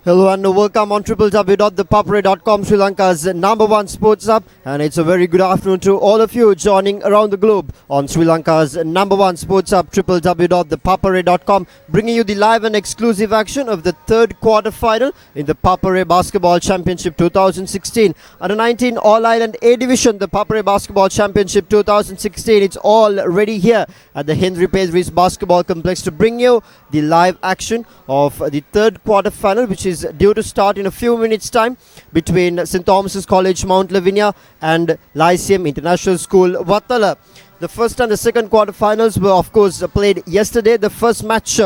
Hello and welcome on www.thepapare.com, Sri Lanka's number one sports hub, and it's a very good afternoon to all of you joining around the globe on Sri Lanka's number one sports hub, www.thepapare.com, bringing you the live and exclusive action of the third quarter final in the Papare Basketball Championship 2016. Under 19 All Island A Division, the Papare Basketball Championship 2016, it's all ready here at the Henry Pedris Basketball Complex to bring you the live action of the third quarter final, which is due to start in a few minutes time between St.Thomas College Mount Lavinia and Lyceum International School Wattala. The first and the second quarterfinals were of course played yesterday. The first match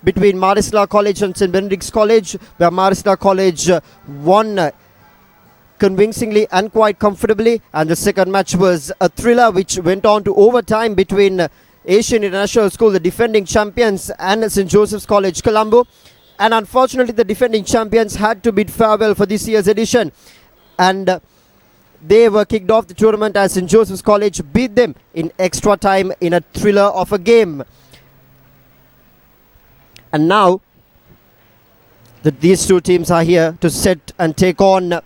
between Marisla College and St. Benedict's College, where Marisla College won convincingly and quite comfortably, and the second match was a thriller which went on to overtime between Asian International School, the defending champions, and St. Joseph's College Colombo. And unfortunately, the defending champions had to bid farewell for this year's edition, and they were kicked off the tournament as St. Joseph's College beat them in extra time in a thriller of a game. And now that these two teams are here to set and take on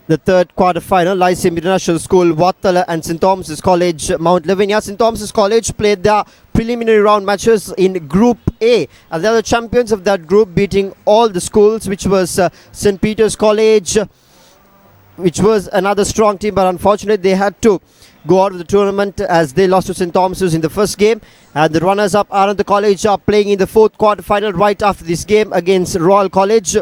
the third quarter final, Lyceum International School Wattala and St. Thomas College Mount Lavinia. St. Thomas College played their preliminary round matches in Group A, and they are the champions of that group, beating all the schools, which was St. Peter's College, which was another strong team, but unfortunately they had to go out of the tournament as they lost to St. Thomas's in the first game. And the runners-up Ananda College are playing in the fourth quarter final right after this game against Royal College.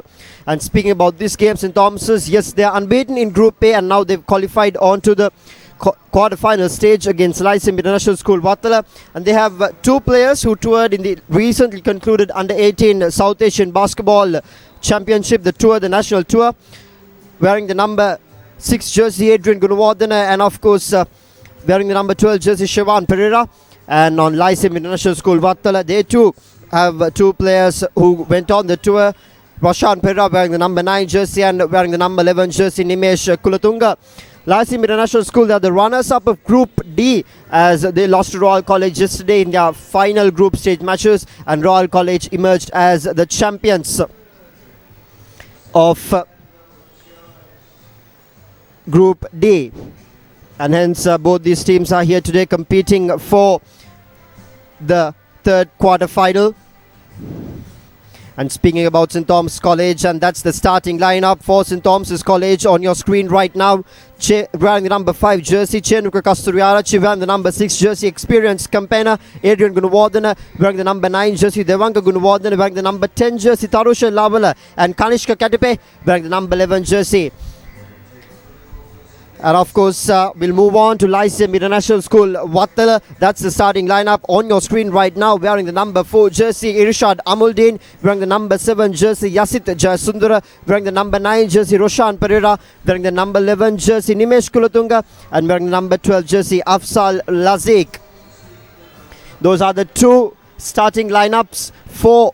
And speaking about this game, St. Thomas's, yes, they are unbeaten in Group A, and now they've qualified on to the quarter-final stage against Lyceum International School Wattala. And they have two players who toured in the recently concluded Under-18 South Asian Basketball Championship, the national tour, wearing the number 6 jersey Adrian Gunawardena, and of course wearing the number 12 jersey Sivan Pereira. And on Lyceum International School Wattala, they too have two players who went on the tour. Roshan Pereira wearing the number 9 jersey and wearing the number 11 jersey Nimesh Kulatunga. Lyceum International School, they are the runners-up of Group D as they lost to Royal College yesterday in their final group stage matches, and Royal College emerged as the champions of Group D. And hence both these teams are here today competing for the third quarter final. And speaking about St. Thomas College, and that's the starting lineup for St. Thomas College on your screen right now. Wearing the number 5 jersey, Chenuka Kasturiarachi. Wearing the number 6 jersey, experienced campaigner Adrian Gunawardena. Wearing the number 9 jersey, Devanga Gunawardena. Wearing the number 10 jersey, Tarusha Lavala. And Kanishka Katipe wearing the number 11 jersey. And of course, we'll move on to Lyceum International School Wattala. That's the starting lineup on your screen right now. Wearing the number 4 jersey, Irshad Amuldin. Wearing the number 7 jersey, Yasit Jayasundara. Wearing the number 9 jersey, Roshan Pereira. Wearing the number 11 jersey, Nimesh Kulatunga. And wearing the number 12 jersey, Afsal Lazik. Those are the two starting lineups for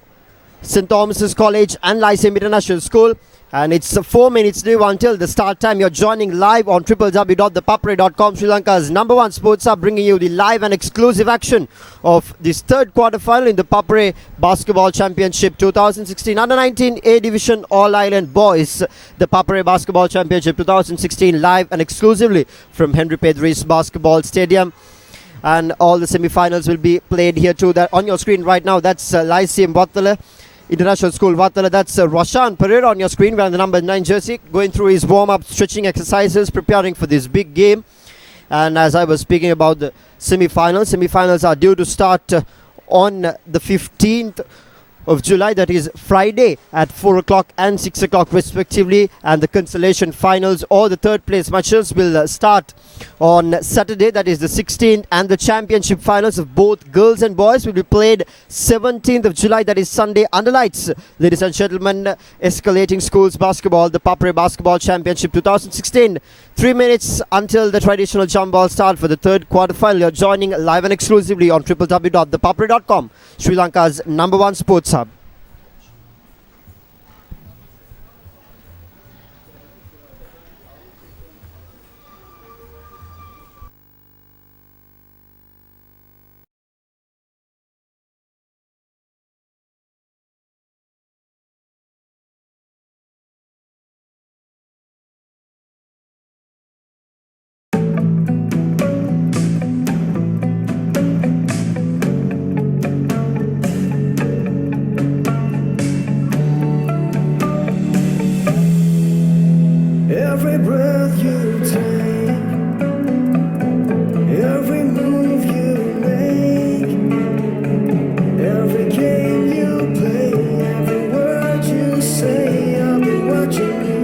St. Thomas College and Lyceum International School. And it's 4 minutes new until the start time. You're joining live on www.thepapare.com, Sri Lanka's number one sports hub, bringing you the live and exclusive action of this third quarter final in the Papare Basketball Championship 2016 Under-19 A Division All Island Boys. The Papare Basketball Championship 2016 live and exclusively from Henry Pedris Basketball Stadium. And all the semi-finals will be played here too. That on your screen right now, that's Lyceum Wattala International School Wattala. That's Roshan Pereira on your screen wearing the number 9 jersey, going through his warm-up stretching exercises, preparing for this big game. And as I was speaking about the semi-finals are due to start on the 15th of July, that is Friday, at 4 o'clock and 6 o'clock respectively. And the consolation finals or the third place matches will start on Saturday, that is the 16th, and the championship finals of both girls and boys will be played 17th of July, that is Sunday, under lights. Ladies and gentlemen, escalating schools basketball, the Papare Basketball Championship 2016. 3 minutes until the traditional jump ball start for the third quarter final. You're joining live and exclusively on www.thepapare.com, Sri Lanka's number one sports hub. Every breath you take, every move you make, every game you play, every word you say, I'll be watching you.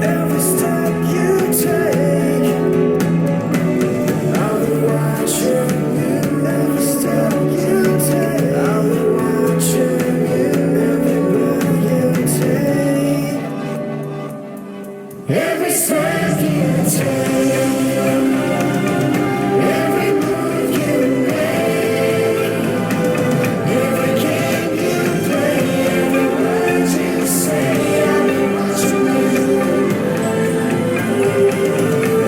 Every step you take, I'll be watching you. Every step you take, I'll be watching you. Every breath you take, every step you take, every move you make, every game you play, every word you say, I'll be watching you.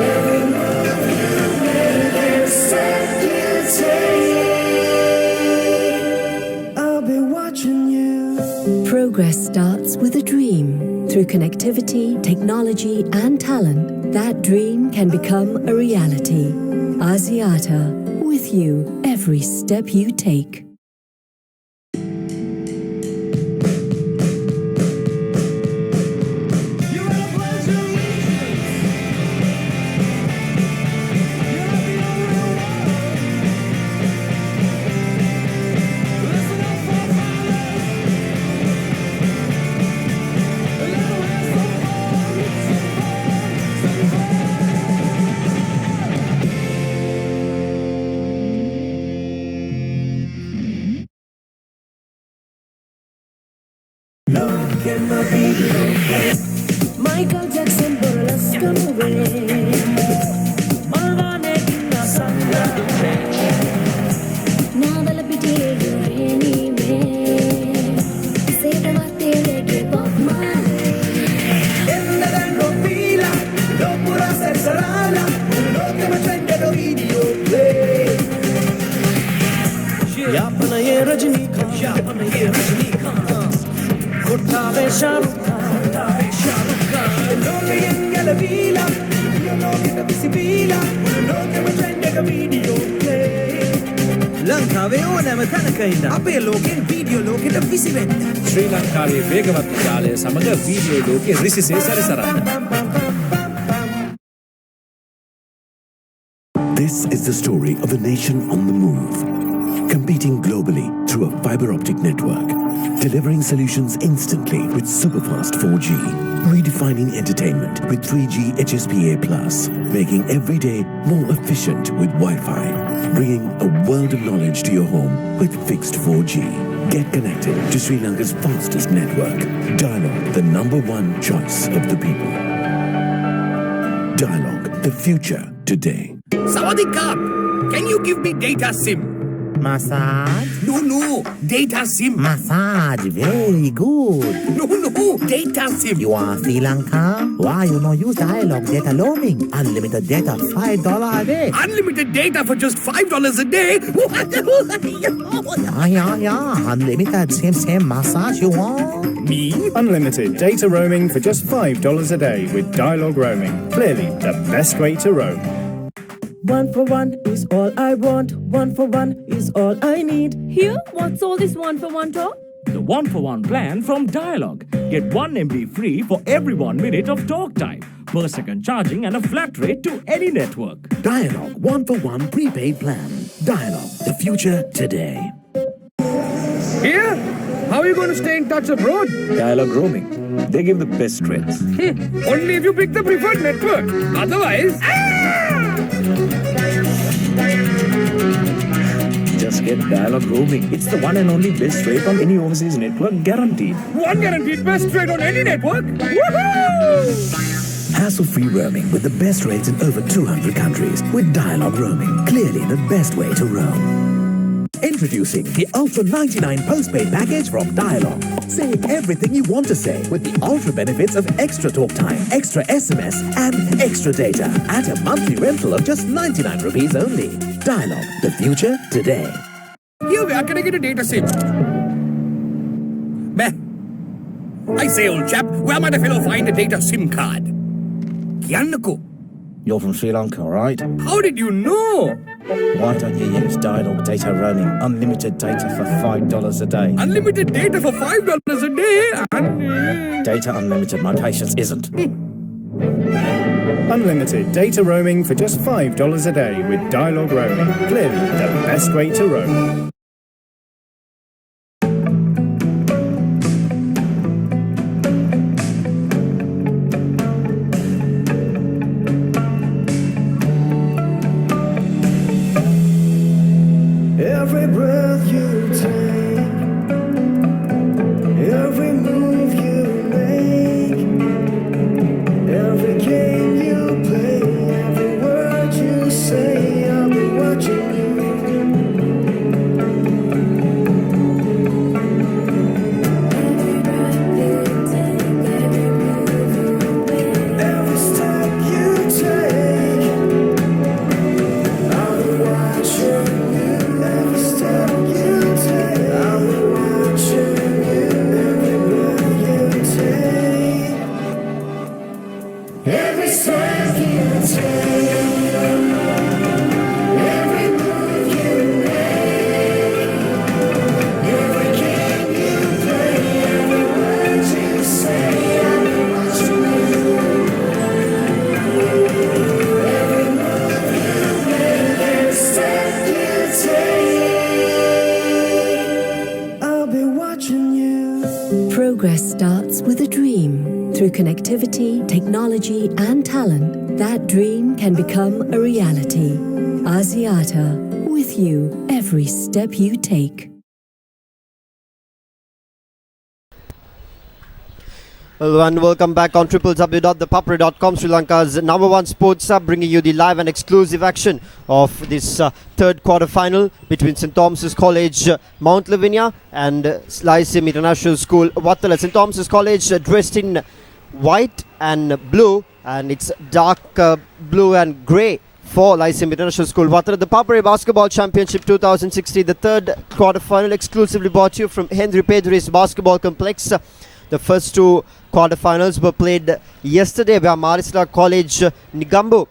Every move you make, every step you take, I'll be watching you. Progress starts with a dream. Through connectivity, technology, and talent, that dream can become a reality. Asiata, with you every step you take. Michael Jackson, burlesque away. Malvane na sangha Now the lapide you anyway. Say the Wattala give up my Endando fila, lo pura serrana, lo que me trende do video play. Yapana ye Rajnikant, yapana ye Rajnikant. Uttave Shahrukh Khan, lo que yengala vila, lo que te visibila, lo que me trende do video play. Lankawe ona mathanakaina, ape loken video loke te visibenda. ශ්‍රී ලංකාවේ වේගවත් ජාලය සමග video ලෝකයේ රිසිසේ සැරිසරන්න. This is the story of a nation on the move, competing globally through a fiber optic network, delivering solutions instantly with superfast 4G, redefining entertainment with 3G HSPA+, making every day more efficient with Wi-Fi, bringing a world of knowledge to your home with fixed 4G. Get connected to Sri Lanka's fastest network. Dialog, the #1 choice of the people. Dialog, the future today. Sawadee Krap! Can you give me data SIM? Massage? No, data SIM. Massage, very good. No, data SIM. You are Sri Lanka? Why you no use dialogue data roaming? Unlimited data, $5 a day. Unlimited data for just $5 a day? Yeah. Unlimited, same massage you want? Me? Unlimited data roaming for just $5 a day with dialogue roaming. Clearly the best way to roam. 1 for 1 is all I want. 1 for 1 is all I need. Here, what's all this 1 for 1 talk? The 1 for 1 plan from Dialog. Get 1 MB free for every 1 minute of talk time, per second charging and a flat rate to any network. Dialog 1 for 1 prepaid plan. Dialog, the future today. Here? How are you going to stay in touch abroad? Dialog roaming. They give the best rates. Only if you pick the preferred network. Otherwise... Just get Dialog roaming. It's the one and only best rate on any overseas network, guaranteed. One guaranteed best rate on any network? Woohoo! Hassle-free roaming with the best rates in over 200 countries with Dialog roaming. Clearly the best way to roam. Introducing the Ultra 99 postpaid package from Dialog. Say everything you want to say with the ultra benefits of extra talk time, extra SMS and extra data at a monthly rental of just 99 rupees only. Dialog, the future today. Here, where can I get a data SIM? Meh. I say, old chap, where might a fellow find a data SIM card? Kiannako. You're from Sri Lanka, right? How did you know? Why don't you use Dialog Data Roaming? Unlimited data for $5 a day. Unlimited data for $5 a day and... Data unlimited, my patience isn't. Unlimited data roaming for just $5 a day with Dialog Roaming. Clearly the best way to roam. Every breath you take, every move you make, every game you play, every word you say, I'll be watching you. Every step you take, I'll be watching you. Every step you take, I'll be watching you. Every breath you take, every step you take, every move you make, every game you play, every word you say, I'll be watching you. Every move you make, every step you take, I'll be watching you. Progress starts with a dream. Through connectivity, technology, and talent, that dream can become a reality. Asiata, with you every step you take. Hello and welcome back on www.thepapare.com, Sri Lanka's #1 sports hub, bringing you the live and exclusive action of this third quarter final between St. Thomas's College, Mount Lavinia and Lyceum International School, Wattala. St. Thomas's College dressed in white and blue, and it's dark blue and grey for Lyceum International School, Wattala. The ThePapare Basketball Championship 2016, the third quarter final, exclusively brought to you from Henry Pedris Basketball Complex. The first two quarterfinals were played yesterday, where Marisla College Nigambu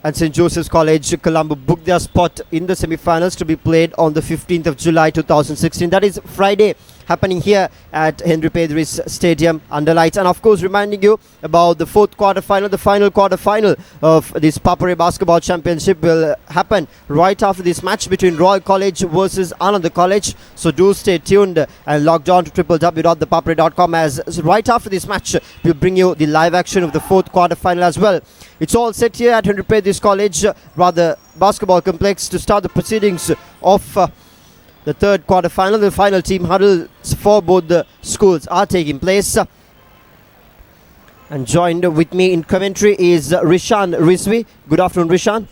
and St. Joseph's College Colombo booked their spot in the semi-finals to be played on the 15th of July 2016. That is Friday, happening here at Henry Pedris Stadium under lights. And of course, reminding you about the fourth quarterfinal, the final quarterfinal of this ThePapare Basketball Championship will happen right after this match between Royal College versus Ananda College. So do stay tuned and log on to www.thepapare.com, as right after this match we'll bring you the live action of the fourth quarterfinal as well. It's all set here at Henry Pedris College, Basketball Complex, to start the proceedings of the third quarterfinal. The final team huddles for both the schools are taking place. And joined with me in commentary is Rishan Rizvi. Good afternoon, Rishan.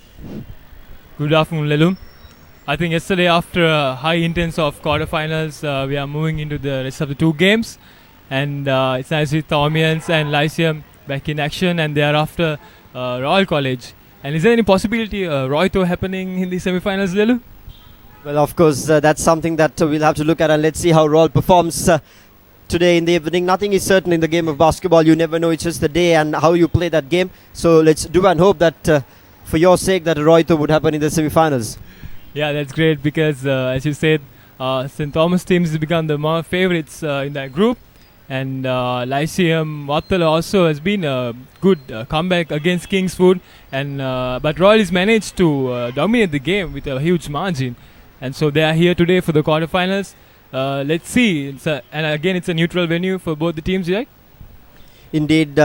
Good afternoon, Lelum. I think yesterday, after a high intense of quarterfinals, we are moving into the rest of the two games. And it's nice with Thomians and Lyceum back in action, and thereafter Royal College. And is there any possibility Royto happening in the semi-finals, Lelu? Well, of course, that's something that we'll have to look at, and let's see how Royal performs today in the evening. Nothing is certain in the game of basketball. You never know. It's just the day and how you play that game. So let's do and hope that for your sake that Royto would happen in the semi-finals. Yeah, that's great, because as you said, St. Thomas teams has become the more favorites in that group. And Lyceum, Wattala also has been a good comeback against Kingswood. And but Royal has managed to dominate the game with a huge margin. And so they are here today for the quarterfinals. Let's see. And again, it's a neutral venue for both the teams, right? Indeed.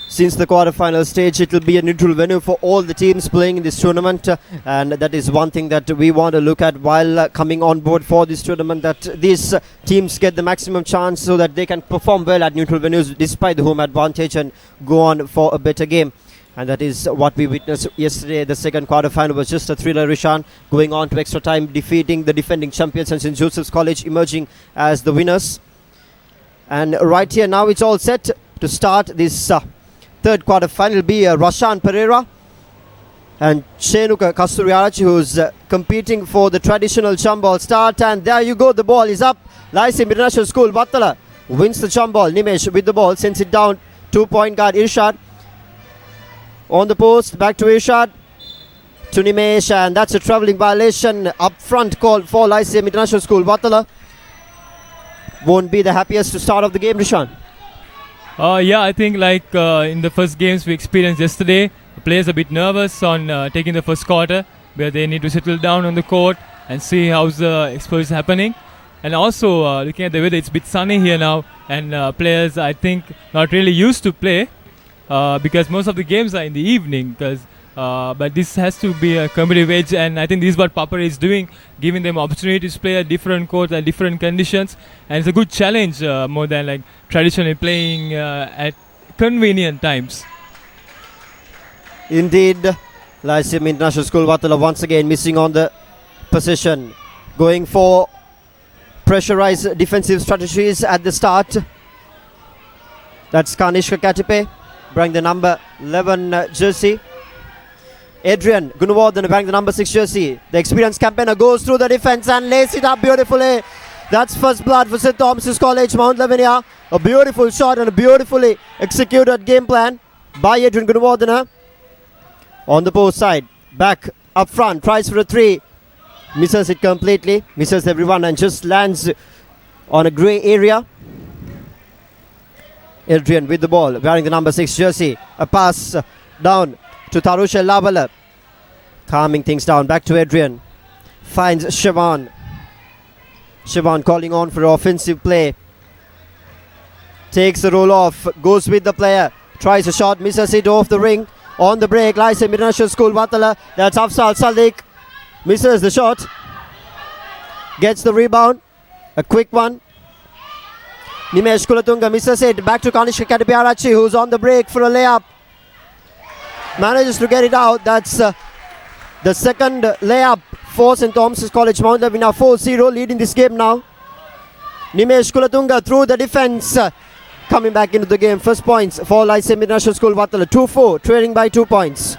Since the quarterfinal stage, it will be a neutral venue for all the teams playing in this tournament. And that is one thing that we want to look at while coming on board for this tournament, that these teams get the maximum chance so that they can perform well at neutral venues despite the home advantage and go on for a better game. And that is what we witnessed yesterday. The second quarterfinal was just a thriller, Rishan, going on to extra time, defeating the defending champions and St. Joseph's College emerging as the winners. And right here now it's all set to start this third quarterfinal. Will be Rashan Pereira and Shenuka Kasturiarachi, who's competing for the traditional jump ball start. And there you go, the ball is up. Lyceum International School, Wattala wins the jump ball. Nimesh with the ball, sends it down to point guard Irshad. On the post, back to Irshad. To Nimesh, and that's a travelling violation up front call for Lyceum International School. Wattala won't be the happiest to start off the game, Rishan. Yeah, I think like in the first games we experienced yesterday, the players are a bit nervous on taking the first quarter, where they need to settle down on the court and see how's the exposure happening. And also looking at the weather, it's a bit sunny here now, and players I think not really used to play because most of the games are in the evening. But this has to be a competitive edge, and I think this is what ThePapare is doing, giving them opportunities to play at different courts at different conditions, and it's a good challenge more than like traditionally playing at convenient times. Indeed, Lyceum International School Wattala once again missing on the possession, going for pressurized defensive strategies at the start. That's Kanishka Katipe, wearing the number 11 jersey. Adrian Gunawardhan wearing the number 6 jersey. The experienced campaigner goes through the defense and lays it up beautifully. That's first blood for St. Thomas College, Mount Lavinia. A beautiful shot and a beautifully executed game plan by Adrian Gunawardhan. On the post side, back up front, tries for a 3. Misses it completely, misses everyone and just lands on a grey area. Adrian with the ball, wearing the number 6 jersey. A pass down to Tarusha Lavala, calming things down. Back to Adrian, finds Siobhan. Siobhan calling on for offensive play, takes the roll off, goes with the player, tries a shot, misses it off the ring. On the break, Lyceum International School Wattala, that's Afsal Salik, misses the shot, gets the rebound, a quick one. Nimesh Kulatunga misses it, back to Kanishka Katipiarachi, who's on the break for a layup. Manages to get it out. That's the second layup for St. Thomas College, Mount Lavinia, 4-0, leading this game now. Nimesh Kulatunga through the defense, coming back into the game. First points for Lyceum International School Wattala, 2-4, trailing by 2 points.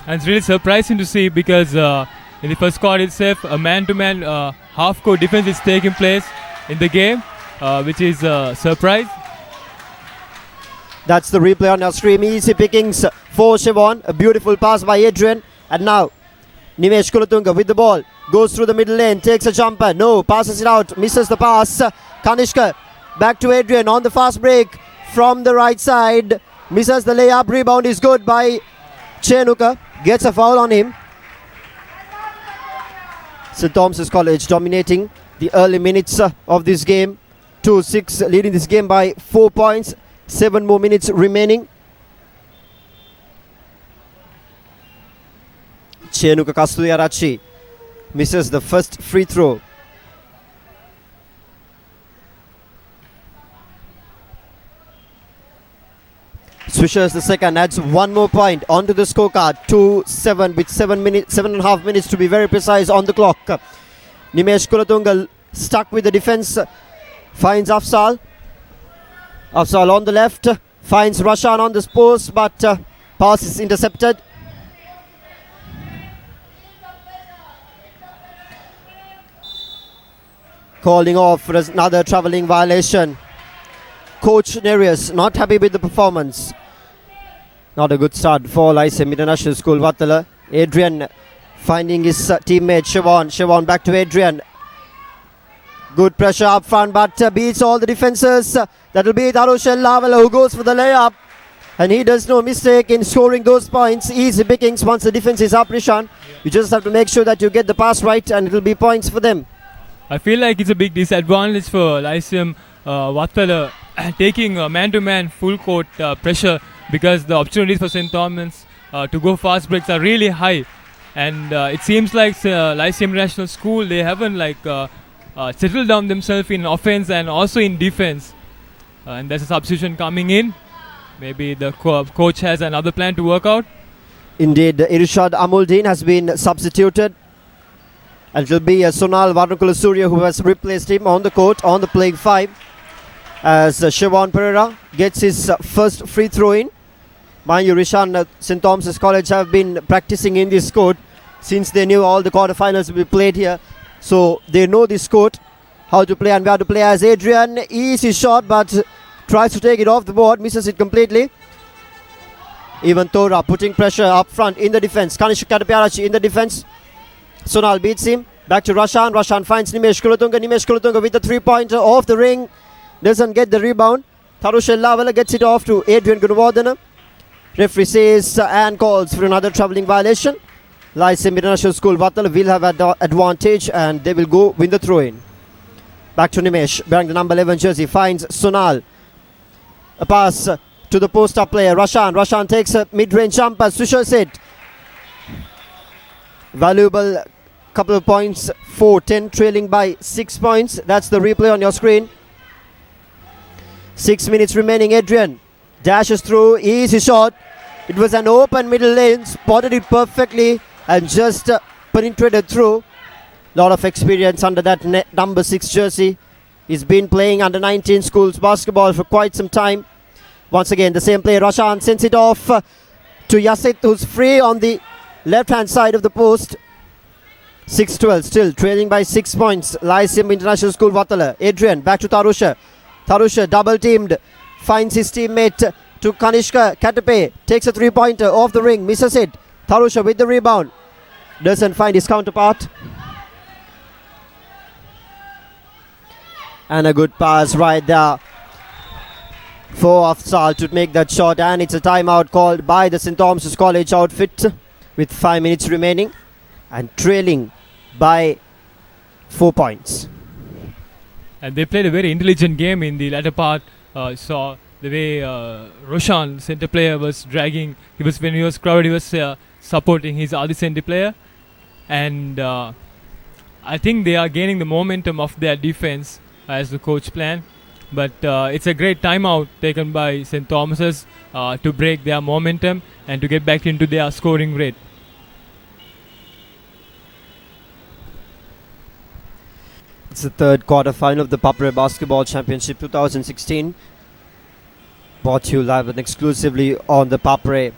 And it's really surprising to see because in the first quarter itself, a man-to-man half-court defense is taking place in the game, which is a surprise. That's the replay on our stream. Easy pickings for Siobhan. A beautiful pass by Adrian. And now, Nimesh Kulatunga with the ball. Goes through the middle lane. Takes a jumper. No. Passes it out. Misses the pass. Kanishka. Back to Adrian on the fast break. From the right side. Misses the layup. Rebound is good by Chenuka. Gets a foul on him. St. Thomas College dominating the early minutes of this game. 2-6, leading this game by 4 points. 7 more minutes remaining. Chenuka Kastuyarachi misses the first free throw. Swishers the second, adds 1 more point onto the scorecard. 2-7 with 7.5 minutes to be very precise on the clock. Nimesh Kulatunga stuck with the defense, finds Afsal. Afsal on the left, finds Rashan on the post, but pass is intercepted. Calling off for another travelling violation. Coach Nereus not happy with the performance. Not a good start for Lyceum International School Wattala. Adrian finding his teammate Siobhan. Siobhan back to Adrian. Good pressure up front, but beats all the defenses. That will be Tarusha Lavala who goes for the layup. And he does no mistake in scoring those points. Easy pickings once the defense is up, Rishan. You just have to make sure that you get the pass right and it will be points for them. I feel like it's a big disadvantage for Lyceum Wattala taking man-to-man full court pressure because the opportunities for St. Thomas to go fast breaks are really high. And it seems like Lyceum International School, they haven't settled down themselves in offense and also in defense. And there's a substitution coming in. Maybe the coach has another plan to work out. Indeed, Irshad Amuldin has been substituted. And it will be Sonal Varnakula Surya who has replaced him on the court on the playing 5. As Siobhan Pereira gets his first free throw in. Mind you, Rishan, St. Thomas College have been practicing in this court since they knew all the quarterfinals will be played here. So they know this court, how to play and where to play. As Adrian, easy shot, but tries to take it off the board, misses it completely. Even Tora putting pressure up front in the defense. Kanishka Katapiarachi in the defense. Sonal beats him. Back to Rashan. Rashan finds Nimesh Kulatunga. Nimesh Kulatunga with the 3-pointer off the ring. Doesn't get the rebound. Tharusha Lavala gets it off to Adrian Gunawardena. Referee says and calls for another travelling violation. Lyceum International School Wattala will have advantage and they will go win the throw-in. Back to Nimesh, wearing the number 11 jersey, finds Sonal. A pass to the post-up player, Rashan. Rashan takes a mid-range jumper, Sushil said. Valuable couple of points, 4-10, trailing by 6 points. That's the replay on your screen. 6 minutes remaining, Adrian dashes through, easy shot. It was an open middle lane, spotted it perfectly and just penetrated through. Lot of experience under that number 6 jersey. He's been playing under 19 schools basketball for quite some time. Once again, the same player, Rashan, sends it off to Yasit, who's free on the left-hand side of the post. 6-12, still trailing by 6 points. Lyceum International School Wattala. Adrian, back to Tarusha. Tarusha double-teamed, finds his teammate to Kanishka Katape. Takes a 3-pointer off the ring, misses it. Tarusha with the rebound. Doesn't find his counterpart. And a good pass right there for Afzal to make that shot. And it's a timeout called by the St. Thomas College outfit with 5 minutes remaining and trailing by 4 points. And they played a very intelligent game in the latter part. Saw the way Roshan, center player, was dragging. When he was crowded, he was supporting his other center player. And I think they are gaining the momentum of their defense as the coach planned. But it's a great timeout taken by St. Thomas's to break their momentum and to get back into their scoring rate. It's the third quarter final of the ThePapare Basketball Championship 2016. Brought to you live and exclusively on ThePapare.com,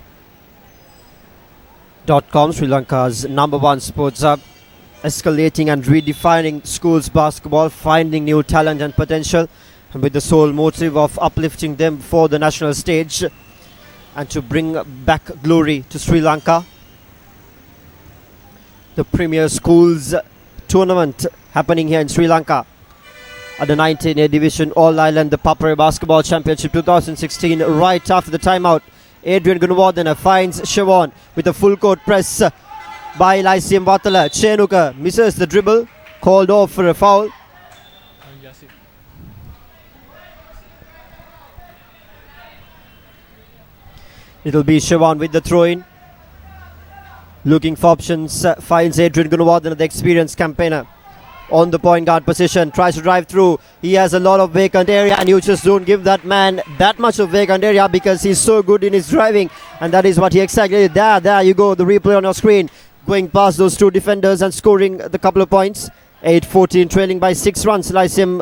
Sri Lanka's #1 sports hub. Escalating and redefining schools basketball, finding new talent and potential, and with the sole motive of uplifting them for the national stage and to bring back glory to Sri Lanka. The Premier Schools tournament happening here in Sri Lanka at the 19A Division All-Island ThePapare Basketball Championship 2016. Right after the timeout, Adrian Gunawardena finds Siobhan with a full court press by Lyceum Wattala. Chenuka misses the dribble, called off for a foul. It'll be Siobhan with the throw-in. Looking for options, finds Adrian Gunawardena, the experienced campaigner, on the point guard position, tries to drive through. He has a lot of vacant area and you just don't give that man that much of vacant area because he's so good in his driving, and that is what he exactly did. There you go, the replay on your screen, going past those two defenders and scoring the couple of points. 8-14, trailing by 6 runs, Lyceum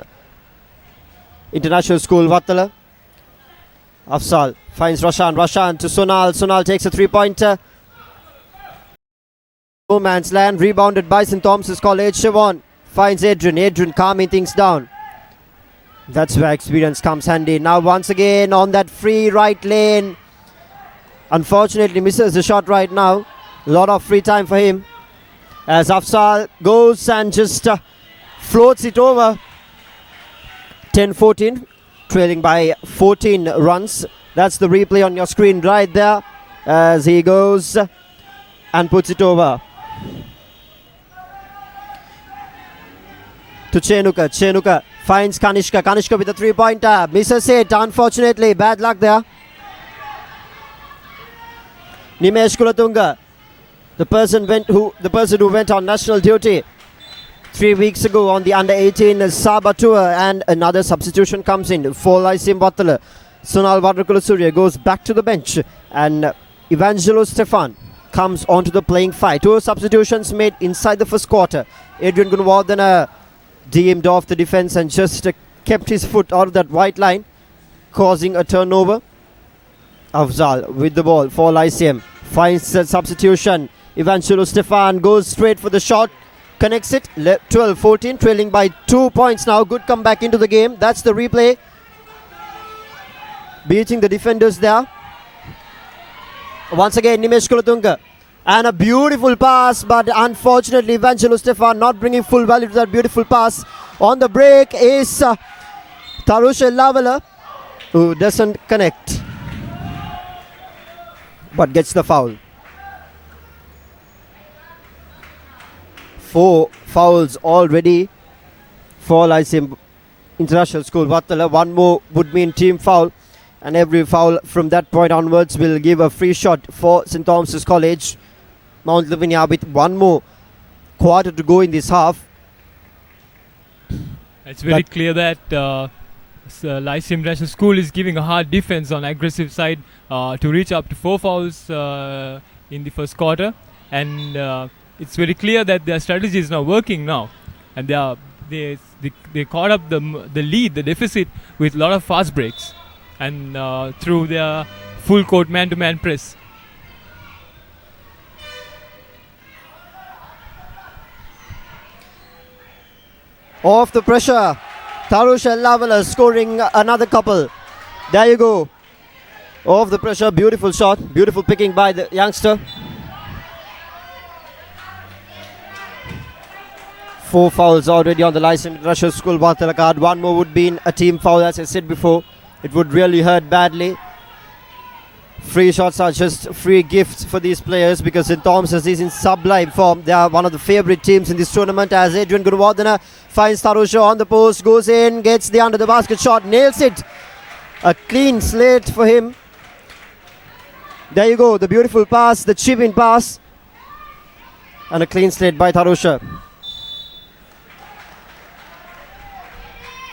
International School Wattala. Afzal finds Rashan to Sonal takes a 3-pointer. No man's land, rebounded by St. Thomas College. Siobhan finds Adrian calming things down. That's where experience comes handy. Now once again on that free right lane. Unfortunately misses the shot right now. A lot of free time for him as Afzal goes and just floats it over. 10-14, trailing by 14 runs. That's the replay on your screen right there as he goes and puts it over to Chenuka finds Kanishka with a 3-pointer, misses it, unfortunately. Bad luck there. Nimesh Kulatunga, the person who went on national duty 3 weeks ago on the under-18 Sabah tour, and another substitution comes in for Lyceum Wattala. Sonal Vadrakulasurya goes back to the bench and Evangelo Stefan comes onto the playing fight. 2 substitutions made inside the first quarter. Adrian Gunawardena deemed off the defense and just kept his foot out of that white line, causing a turnover. Afzal with the ball for Lyceum, finds the substitution. Evangelo Stefan goes straight for the shot, connects it. 12-14, trailing by 2 points now. Good comeback into the game. That's the replay. Beating the defenders there. Once again, Nimesh Kulatunga. And a beautiful pass, but unfortunately, Evangelo Stefan not bringing full value to that beautiful pass. On the break is Tarusha Lavala, who doesn't connect, but gets the foul. 4 fouls already for Lyceum International School Wattala. One more would mean team foul, and every foul from that point onwards will give a free shot for St. Thomas's College. Mount Lavinia with one more quarter to go in this half. It's very clear that Lyceum International School is giving a hard defense on aggressive side to reach up to 4 fouls in the first quarter, and it's very clear that their strategy is now working now, and they caught up the lead, the deficit, with a lot of fast breaks and through their full court man-to-man press. Off the pressure, Tarusha Lavala scoring another couple. There you go. Off the pressure, beautiful shot, beautiful picking by the youngster. 4 fouls already on the Lyceum International School Wattala card. One more would be a team foul, as I said before. It would really hurt badly. Free shots are just free gifts for these players because St. Thomas is in sublime form. They are one of the favourite teams in this tournament, as Adrian Guruvardhana finds Tarusha on the post, goes in, gets the under the basket shot, nails it. A clean slate for him. There you go, the beautiful pass, the chip-in pass, and a clean slate by Tarusha.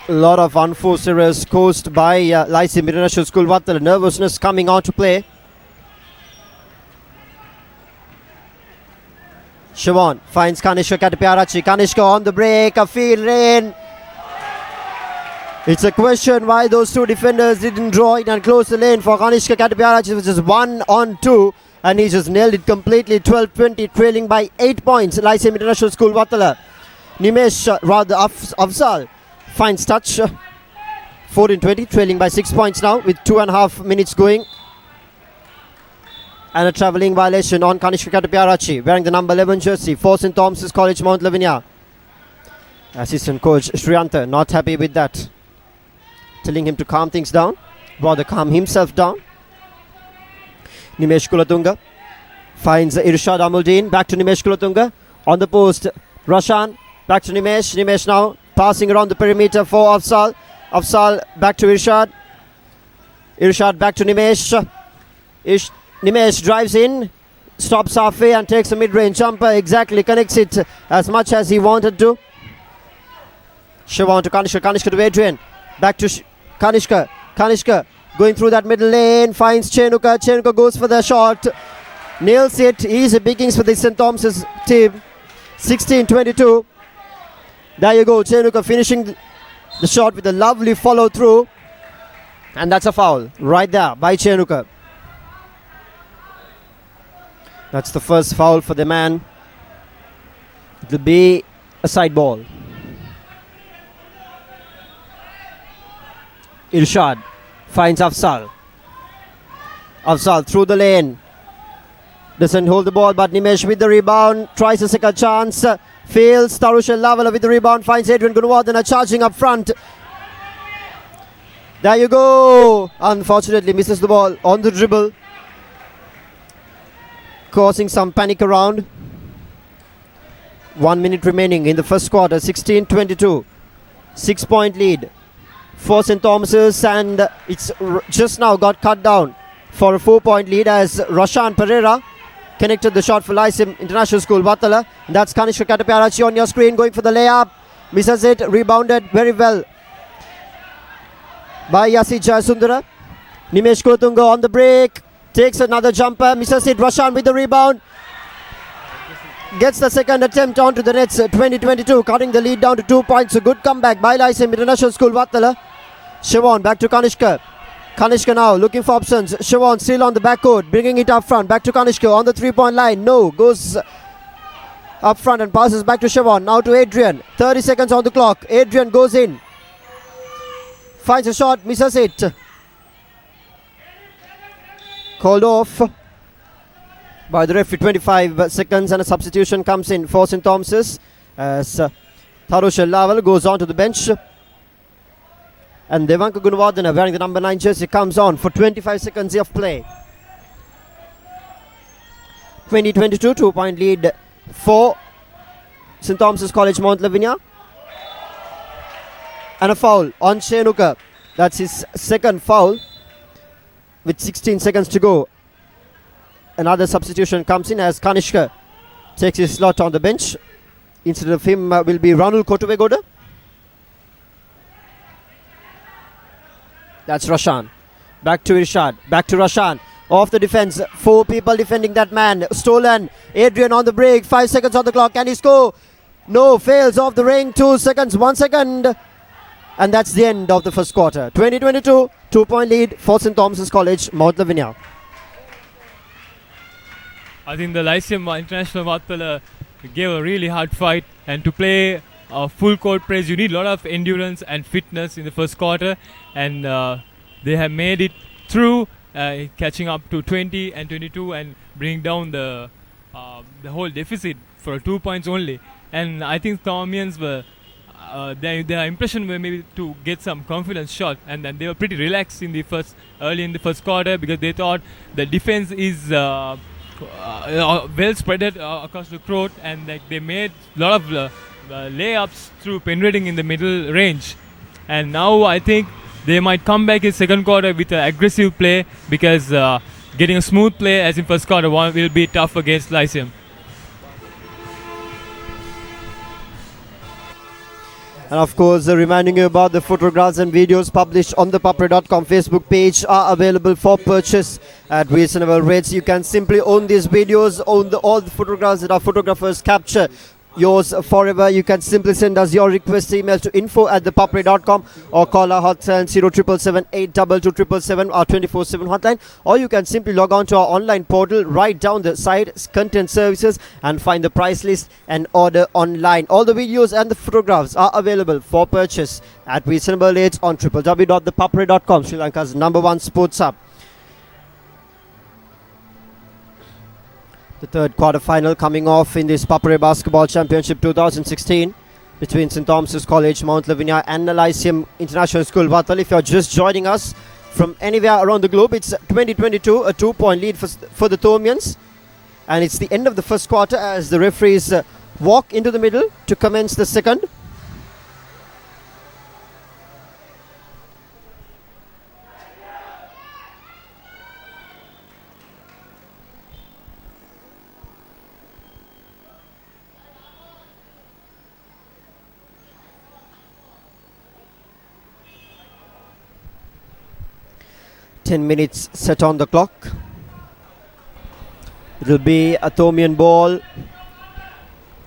A lot of unforced errors caused by Lyceum International School Wattala. Nervousness coming on to play. Siobhan finds Kanishka Katapiarachi. Kanishka on the break, a field rain. It's a question why those 2 defenders didn't draw it and close the lane for Kanishka Katapiarachi, which is 1-on-2, and he just nailed it completely. 12-20, trailing by 8 points. Lyceum International School Wattala. Nimesh, Afzal finds touch. 14-20, trailing by 6 points now with 2.5 minutes going. And a travelling violation on Kanishka Katapiarachi, wearing the number 11 jersey for St. Thomas's College, Mount Lavinia. Assistant coach Shriyanta not happy with that, telling him to calm things down, rather calm himself down. Nimesh Kulatunga finds Irshad Amuldin, back to Nimesh Kulatunga. On the post, Rashan, back to Nimesh. Nimesh now passing around the perimeter for Afzal. Afzal back to Irshad. Irshad back to Nimesh. Nimesh drives in, stops halfway and takes a mid-range jumper. Exactly connects it as much as he wanted to. Siobhan to Kanishka. Kanishka to Adrian. Back to Kanishka. Kanishka going through that middle lane. Finds Chenuka. Chenuka goes for the shot. Nails it. Easy pickings for the St. Thomas's team. 16-22. There you go. Chenuka finishing the shot with a lovely follow through. And that's a foul right there by Chenuka. That's the first foul for the man. It will be a side ball. Irshad finds Afzal. Afzal through the lane. Doesn't hold the ball, but Nimesh with the rebound. Tries a second chance. Fails. Tarusha Lavala with the rebound. Finds Adrian Gunawardena charging up front. There you go. Unfortunately misses the ball on the dribble, causing some panic around. 1 minute remaining in the first quarter. 16-22. 6-point lead for St. Thomas's, and it's just now got cut down for a 4-point lead as Roshan Pereira connected the shot for Lyceum International School Wattala. And that's Kanishka Katapiarachi on your screen going for the layup. Misses it. Rebounded very well by Yasi Jayasundara. Nimesh Kulatunga on the break. Takes another jumper. Misses it. Roshan with the rebound. Gets the second attempt onto the nets. 20-22. Cutting the lead down to 2 points. A good comeback by Lyceum International School Wattala. Siobhan back to Kanishka. Kanishka now looking for options. Siobhan still on the backcourt, bringing it up front. Back to Kanishka on the 3-point line. No, goes up front and passes back to Siobhan. Now to Adrian. 30 seconds on the clock. Adrian goes in. Finds a shot, misses it. Called off. by the referee. 25 seconds and a substitution comes in for St. Thomas's as Tharushal Lawal goes on to the bench. And Devanka Gunawardena wearing the number 9 jersey comes on for 25 seconds of play. 2022, 2-point lead for St. Thomas's College, Mount Lavinia. And a foul on Shenuka. That's his second foul with 16 seconds to go. Another substitution comes in as Kanishka takes his slot on the bench. Instead of him will be Ranul Kotuvegoda. That's Rashan. Back to Irshad. Back to Rashan. Off the defense. 4 people defending that man. Stolen. Adrian on the break. 5 seconds on the clock. Can he score? No. Fails off the ring. 2 seconds. 1 second. And that's the end of the first quarter. 2022, 2-point lead for St. Thomas's College, Mount Lavinia. I think the Lyceum International Wattala gave a really hard fight, and to play full court press you need a lot of endurance and fitness in the first quarter, and they have made it through, catching up to 20 and 22 and bring down the whole deficit for 2 points only. And I think Thomians were their impression were maybe to get some confidence shot, and then they were pretty relaxed in the early in the first quarter because they thought the defense is well spread across the court, and like they made a lot of layups through penetrating in the middle range. And now I think they might come back in second quarter with an aggressive play, because getting a smooth play as in first quarter will be tough against Lyceum. And of course, reminding you about the photographs and videos published on the ThePapare.com Facebook page are available for purchase at reasonable rates. You can simply own these videos, own all the photographs that our photographers capture. Yours forever. You can simply send us your request email to info@thepapare.com or call our hotline 0777 822 our 24/7 hotline, or you can simply log on to our online portal, write down the site's content services and find the price list and order online. All the videos and the photographs are available for purchase at reasonable rates on www.thepapare.com, Sri Lanka's #1 sports hub. The third quarter-final coming off in this ThePapare Basketball Championship 2016 between St. Thomas's College, Mount Lavinia and Lyceum International School, Wattala. If you're just joining us from anywhere around the globe, it's 2022, a 2-point lead for the Thomians. And it's the end of the first quarter as the referees walk into the middle to commence the second. Minutes set on the clock. It will be a Thomian ball.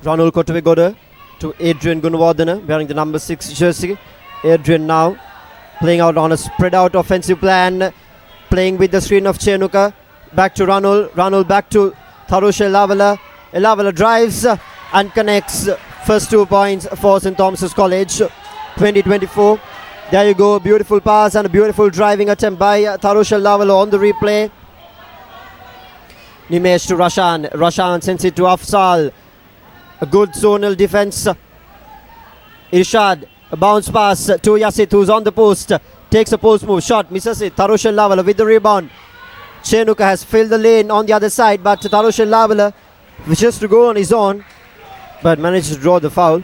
Ranul Kotuvegoda to Adrian Gunawardena wearing the number 6 jersey. Adrian now playing out on a spread out offensive plan, playing with the screen of Chenuka. Back to Ranul. Ranul back to Tharushal Lawal. Lawal drives and connects. First 2 points for St. Thomas's College. 2024. There you go, beautiful pass and a beautiful driving attempt by Tharushal Lawal on the replay. Nimesh to Rashan. Rashan sends it to Afzal. A good zonal defense. Irshad, a bounce pass to Yasit, who's on the post. Takes a post move, shot, misses it. Tharushal Lawal with the rebound. Chenuka has filled the lane on the other side, but Tharushal Lawal wishes to go on his own, but managed to draw the foul.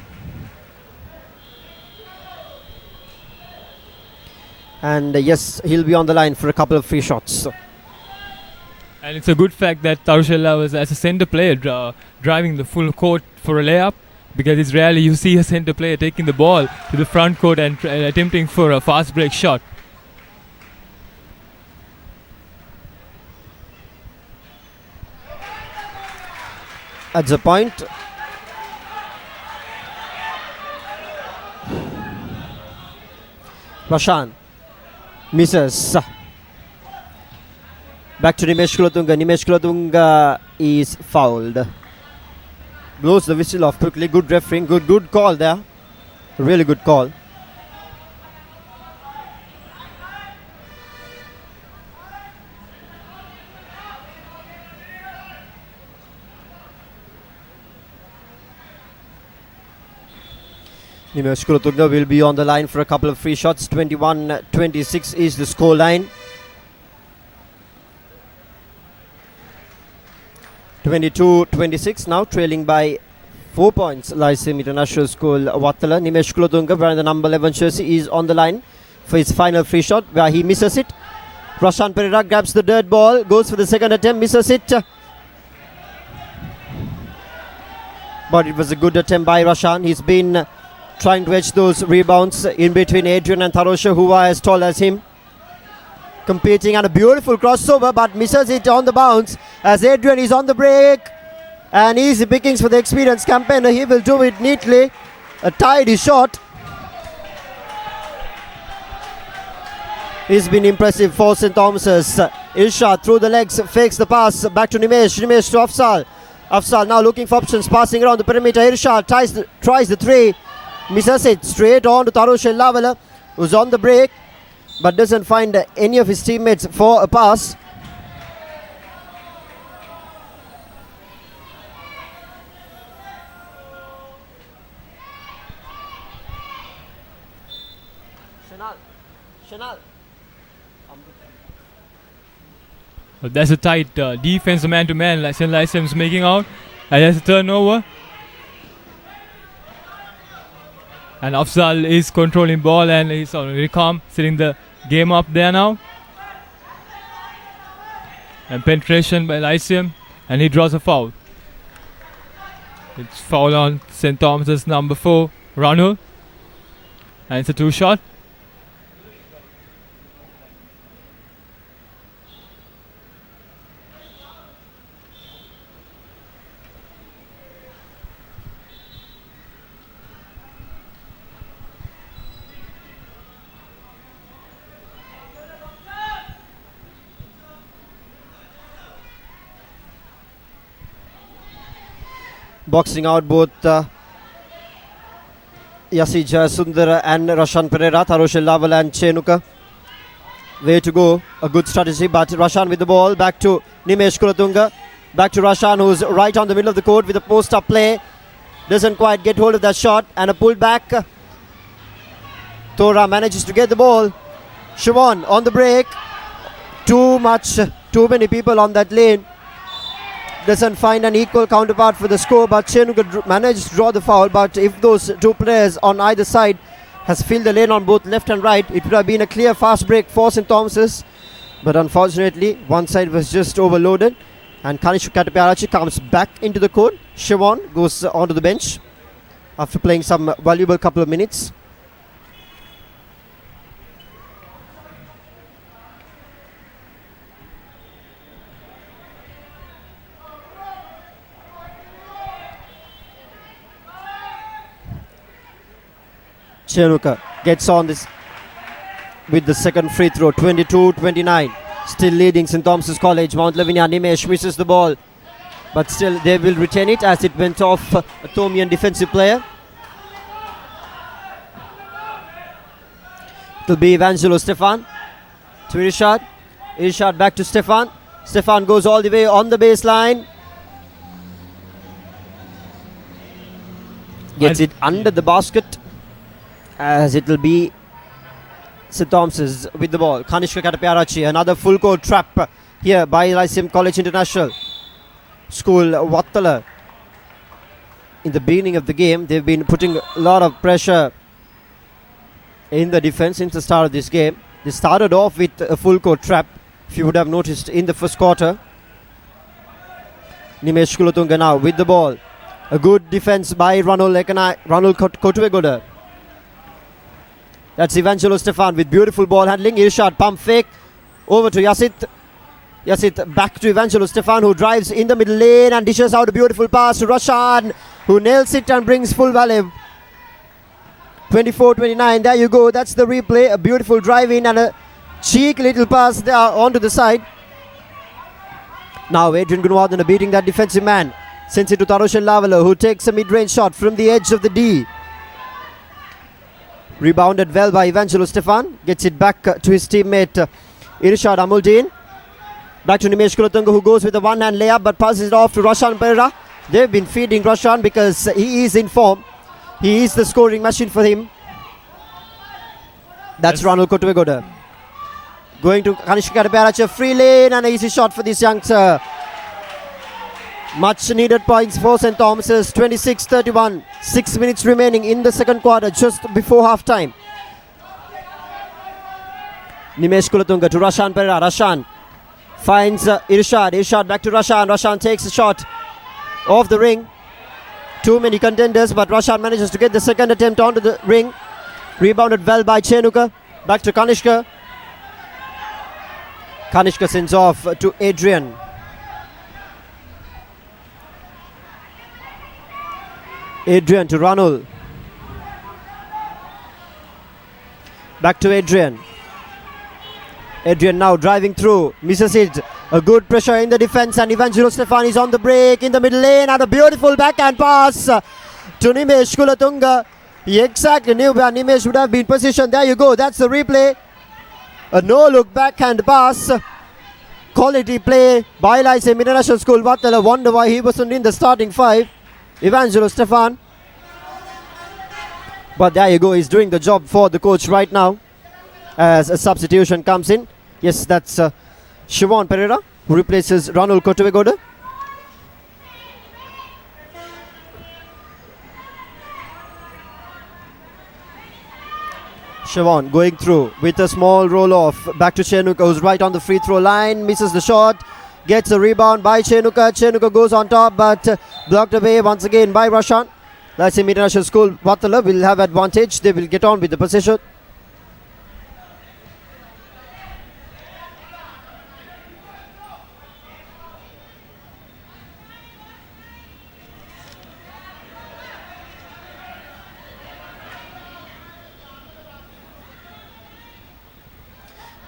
And yes, he'll be on the line for a couple of free shots. And it's a good fact that Tharushal was as a center player driving the full court for a layup, because it's rarely you see a center player taking the ball to the front court and attempting for a fast break shot. At the point, Rashan misses. Back to Nimesh Kulotunga. Nimesh Kulotunga is fouled. Blows the whistle off quickly. Good refereeing. Good call there. Really good call. Nimesh Kulatunga will be on the line for a couple of free shots. 21-26 is the score line. 22-26 now, trailing by 4 points. Lyceum International School, Wattala. Nimesh Kulatunga, wearing the number 11 jersey, is on the line for his final free shot, where he misses it. Rashan Pereira grabs the dirt ball, goes for the second attempt, misses it. But it was a good attempt by Rashan. He's been trying to edge those rebounds in between Adrian and Tarosha, who are as tall as him. Competing, and a beautiful crossover, but misses it on the bounce as Adrian is on the break. And easy pickings for the experienced campaigner. He will do it neatly. A tidy shot. He's been impressive for St. Thomas's. Irshad through the legs, fakes the pass back to Nimesh. Nimesh to Afzal. Afzal now looking for options, passing around the perimeter. Irshad tries the three, misses it. Straight on to Tarush Lavala, who's on the break, but doesn't find any of his teammates for a pass. Chanel. But that's a tight defense man-to-man. Lyceum's making out. And there's a turnover. And Afzal is controlling ball, and he's already calm, setting the game up there now. And penetration by Lyceum, and he draws a foul. It's foul on St. Thomas's number 4, Ranul. And it's a 2-shot. Boxing out both Yasi Sundara and Rashan Pereira, Tarosh Laval and Chenuka. Way to go, a good strategy, but Rashan with the ball, back to Nimesh Kulatunga, back to Rashan, who's right on the middle of the court with a post-up play. Doesn't quite get hold of that shot, and a pull back. Tora manages to get the ball. Siobhan on the break. Too many people on that lane. Doesn't find an equal counterpart for the score, but Chenuka managed to draw the foul. But if those two players on either side has filled the lane on both left and right, it would have been a clear fast break for St. Thomas's. But unfortunately, one side was just overloaded, and Kanishu Katapiarachi comes back into the court. Siobhan goes onto the bench after playing some valuable couple of minutes. Chenuka gets on this with the second free throw, 22-29. Still leading St. Thomas's College. Mount Lavinia. Nimesh misses the ball, but still they will retain it as it went off a Thomian defensive player. It will be Evangelo Stefan to Irshad. Irshad back to Stefan. Stefan goes all the way on the baseline. Gets it under the basket, as it will be St. Thomas's with the ball. Kanishka Katapiarachi, another full court trap here by Lyceum College International School, Wattala. In the beginning of the game, they've been putting a lot of pressure in the defense since the start of this game. They started off with a full court trap, if you would have noticed, in the first quarter. Nimesh Kulatunga now with the ball. A good defense by Ranul Kotuegoda. That's Evangelo Stefan with beautiful ball handling. Irshad pump fake over to Yasit. Yasit back to Evangelo Stefan, who drives in the middle lane and dishes out a beautiful pass to Rashan, who nails it and brings full value. 24-29, there you go. That's the replay. A beautiful drive in and a cheeky little pass there onto the side. Now Adrian Gunawardena beating that defensive man. Sends it to Taroshan Lavala, who takes a mid-range shot from the edge of the D. Rebounded well by Evangelo Stefan. Gets it back to his teammate Irshad Amuldin. Back to Nimesh Kulatunga, who goes with a one-hand layup but passes it off to Rashan Pereira. They've been feeding Rashan because he is in form. He is the scoring machine for him. That's Ronald Kotuvegoda. Going to Kanishka Kataparachi, free lane and an easy shot for this youngster. Much needed points for St. Thomas's. 26-31. 6 minutes remaining in the second quarter, just before half time. Nimesh Kulatunga to Rashan Pereira. Rashan finds Irshad. Irshad back to Rashan. Rashan takes a shot off the ring. Too many contenders, but Rashan manages to get the second attempt onto the ring. Rebounded well by Chenuka. Back to Kanishka. Kanishka sends off to Adrian. Adrian to Ranul. Back to Adrian. Adrian now driving through. Misses it. A good pressure in the defense, and Evangelos Stefan is on the break in the middle lane, and a beautiful backhand pass to Nimesh Kulatunga. He exactly knew where Nimesh would have been positioned. There you go. That's the replay. A no-look backhand pass. Quality play by Lyceum International School. Wattala wonder why he wasn't in the starting five. Evangelos Stefan. But there you go. He's doing the job for the coach right now as a substitution comes in. Yes, that's Siobhan Pereira, who replaces Ronald Kotuvegoda. Siobhan going through with a small roll off. Back to Chenuka, who's right on the free throw line. Misses the shot. Gets a rebound by Chenuka. Chenuka goes on top, but blocked away once again by Rashan. Lyceum International School, Wattala will have advantage. They will get on with the possession.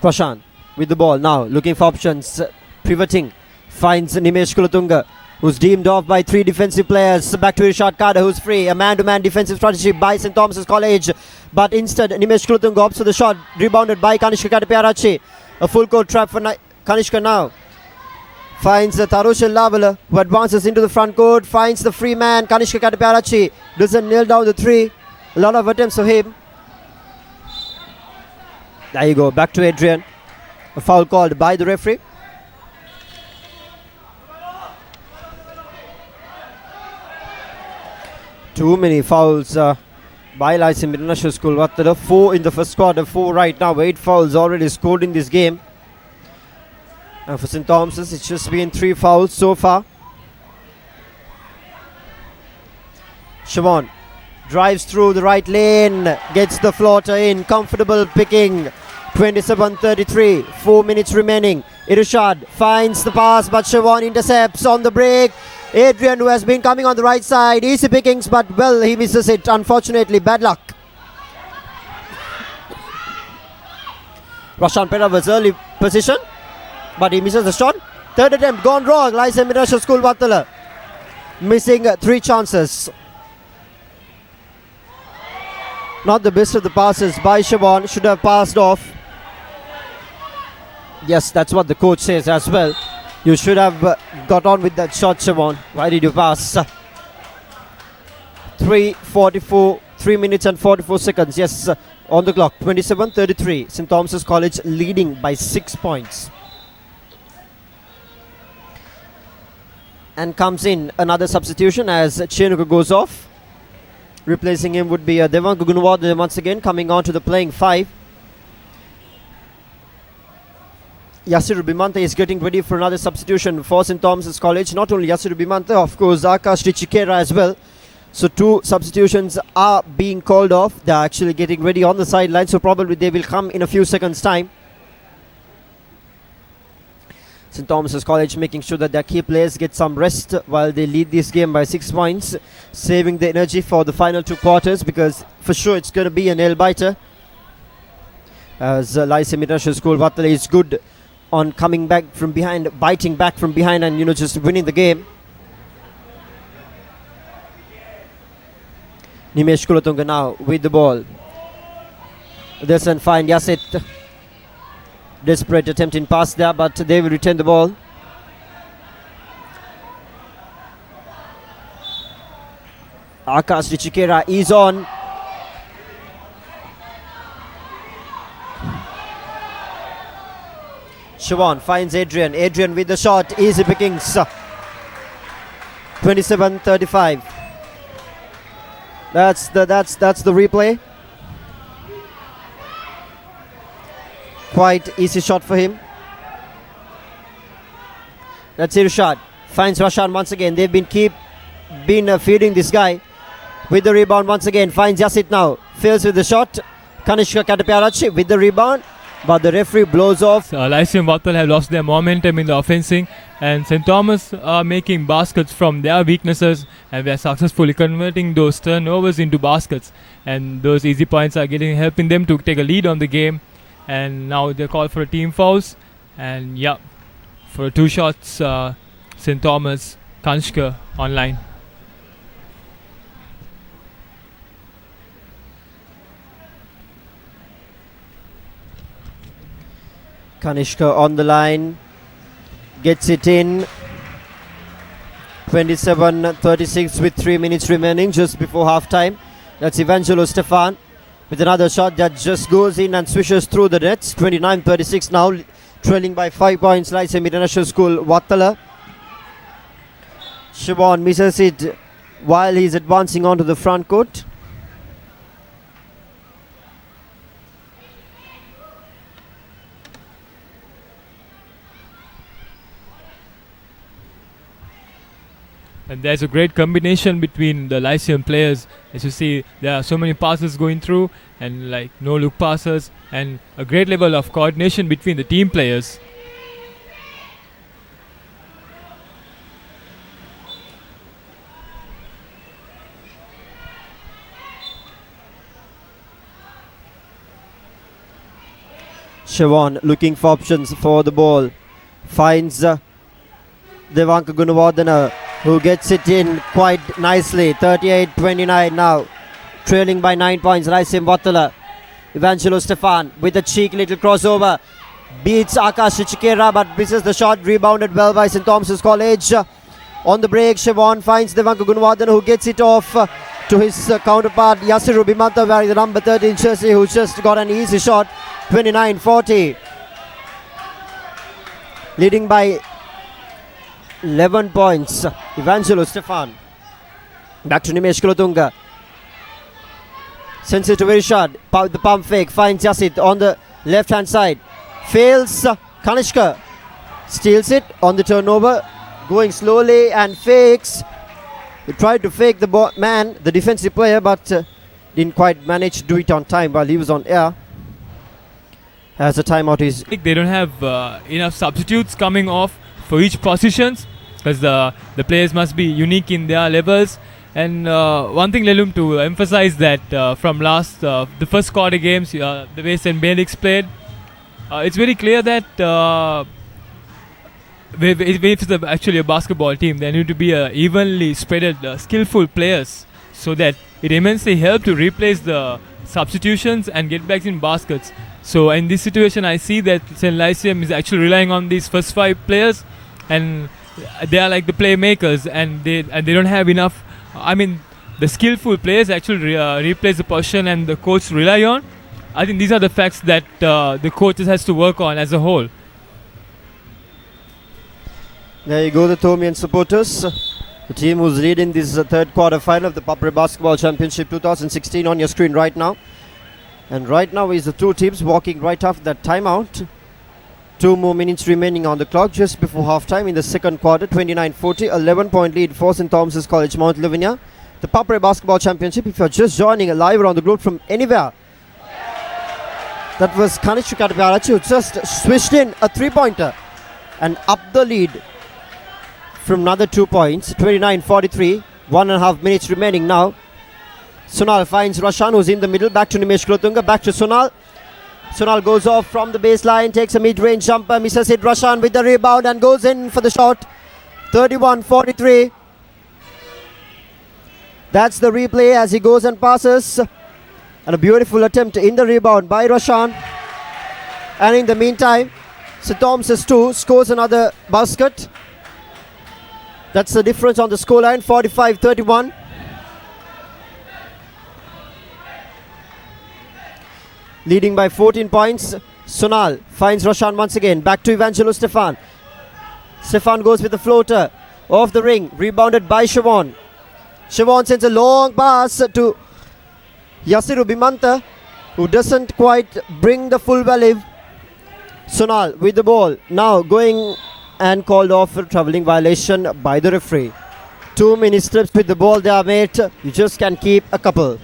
Prashant with the ball now, looking for options, pivoting, finds Nimesh Kulatunga, who's deemed off by three defensive players. Back to Irshad Kada, who's free. A man-to-man defensive strategy by St. Thomas's College, but instead Nimesh Kulatunga opts for the shot, rebounded by Kanishka Kataparachi. A full court trap for Kanishka now. Finds Tarushil Lavala, who advances into the front court, finds the free man, Kanishka Kataparachi, doesn't nail down the three. A lot of attempts for him. There you go, back to Adrian. A foul called by the referee. Too many fouls by Lyceum International School. Wattala, 4 in the first quarter, 4 right now. 8 fouls already scored in this game. And for St. Thomas's, it's just been 3 fouls so far. Siobhan drives through the right lane, gets the floater in, comfortable picking. 27-33, 4 minutes remaining. Irshad finds the pass, but Siobhan intercepts on the break. Adrian, who has been coming on the right side, easy pickings, but well, he misses it. Unfortunately, bad luck. Rashan Pereira was early position, but he misses the shot. Third attempt gone wrong. Lyceum International School, Wattala missing 3 chances. Not the best of the passes by Siobhan. Should have passed off. Yes, that's what the coach says as well. You should have got on with that shot, Siobhan. Why did you pass? 3 minutes and 44 seconds. Yes, on the clock. 27-33. St. Thomas's College leading by 6 points. And comes in another substitution as Chenuka goes off. Replacing him would be Devang Gugunwardhan once again coming on to the playing 5. Yasiru Bimanta is getting ready for another substitution for St. Thomas's College. Not only Yasiru Bimanta, of course, Akash Richikera as well. So 2 substitutions are being called off. They're actually getting ready on the sideline, so probably they will come in a few seconds' time. St. Thomas's College making sure that their key players get some rest while they lead this game by 6 points, saving the energy for the final 2 quarters, because for sure it's going to be a nail-biter. As Lyceum International School, Wattala is good on coming back from behind, biting back from behind, and just winning the game. Nimesh Kulatunga now with the ball. Doesn't find Yasit. Desperate attempt in pass there, but they will retain the ball. Akash Richikera is on. Siobhan finds Adrian. Adrian with the shot. Easy pickings. 27-35. That's the replay. Quite easy shot for him. That's Irshad. Finds Rashan once again. They've been feeding this guy. With the rebound once again. Finds Yasit now. Fails with the shot. Kanishka Katapyarachi with the rebound. But the referee blows off. Lyceum Wattala have lost their momentum in the offensing, and St. Thomas are making baskets from their weaknesses, and they are successfully converting those turnovers into baskets, and those easy points are helping them to take a lead on the game. And now they call for a team fouls, and yeah, for 2 shots, St. Thomas, Kanishka online. Kanishka on the line, gets it in. 27-36 with 3 minutes remaining just before half time. That's Evangelo Stefan with another shot that just goes in and swishes through the nets. 29-36 now, trailing by 5 points. Lyceum International School, Wattala. Siobhan misses it while he's advancing onto the front court. And there's a great combination between the Lyceum players. As you see, there are so many passes going through, and like no look passes, and a great level of coordination between the team players. Siobhan looking for options for the ball. Finds Devanka Gunawardena, who gets it in quite nicely. 38-29 now, trailing by 9 points. Lyceum Wattala. Evangelo Stefan with a cheeky little crossover, beats Akash Richikera but misses the shot. Rebounded well by St. Thomas's College. On the break, Siobhan finds Devanka Gunawardena, who gets it off to his counterpart Yasiru Bimanta, wearing the number 13 jersey, who just got an easy shot. 29-40, leading by 11 points. Evangelo Stefan. Back to Nimesh Kulotunga. Sends it to Irshad. The pump fake. Finds Yasit on the left hand side. Fails. Kanishka steals it on the turnover. Going slowly and fakes. He tried to fake the the defensive player, but didn't quite manage to do it on time while he was on air. As the timeout is. They don't have enough substitutes coming off for each positions, because the players must be unique in their levels. And one thing, Lelum, to emphasize that from the first quarter games, the way St. Benedict's played, it's very clear that if it's actually a basketball team, there need to be evenly spread skillful players, so that it immensely helps to replace the substitutions and get back in baskets. So in this situation, I see that St. Lyceum is actually relying on these first 5 players, and they are like the playmakers, and they don't have enough. I mean, the skillful players actually replace the position, and the coach rely on. I think these are the facts that the coaches has to work on as a whole. There you go, the Thomian supporters. The team who's leading this third quarter final of the ThePapare Basketball Championship 2016 on your screen right now. And right now is the 2 teams walking right after that timeout. 2 more minutes remaining on the clock just before halftime in the second quarter. 29-40, 11-point lead for St. Thomas's College, Mount Lavinia. The ThePapare Basketball Championship, if you're just joining live around the globe from anywhere. That was Kanishka Katapyarachi, who just switched in a 3-pointer and up the lead from another 2 points. 29-43, 1.5 minutes remaining now. Sunal finds Rashan, who's in the middle. Back to Nimesh Kulotunga. Back to Sunal. Sunal goes off from the baseline, takes a mid-range jumper, misses it. Rashan with the rebound and goes in for the shot. 31-43. That's the replay as he goes and passes. And a beautiful attempt in the rebound by Rashan. And in the meantime, St. Thomas 2 scores another basket. That's the difference on the scoreline, 45-31. leading by 14 points. Sonal finds Roshan once again. Back to Evangelo Stefan. Stefan goes with the floater. Off the ring. Rebounded by Siobhan. Siobhan sends a long pass to Yasiru Bimanta, who doesn't quite bring the full value. Sonal with the ball. Now going and called off for travelling violation by the referee. Too many strips with the ball there, mate. You just can keep a couple.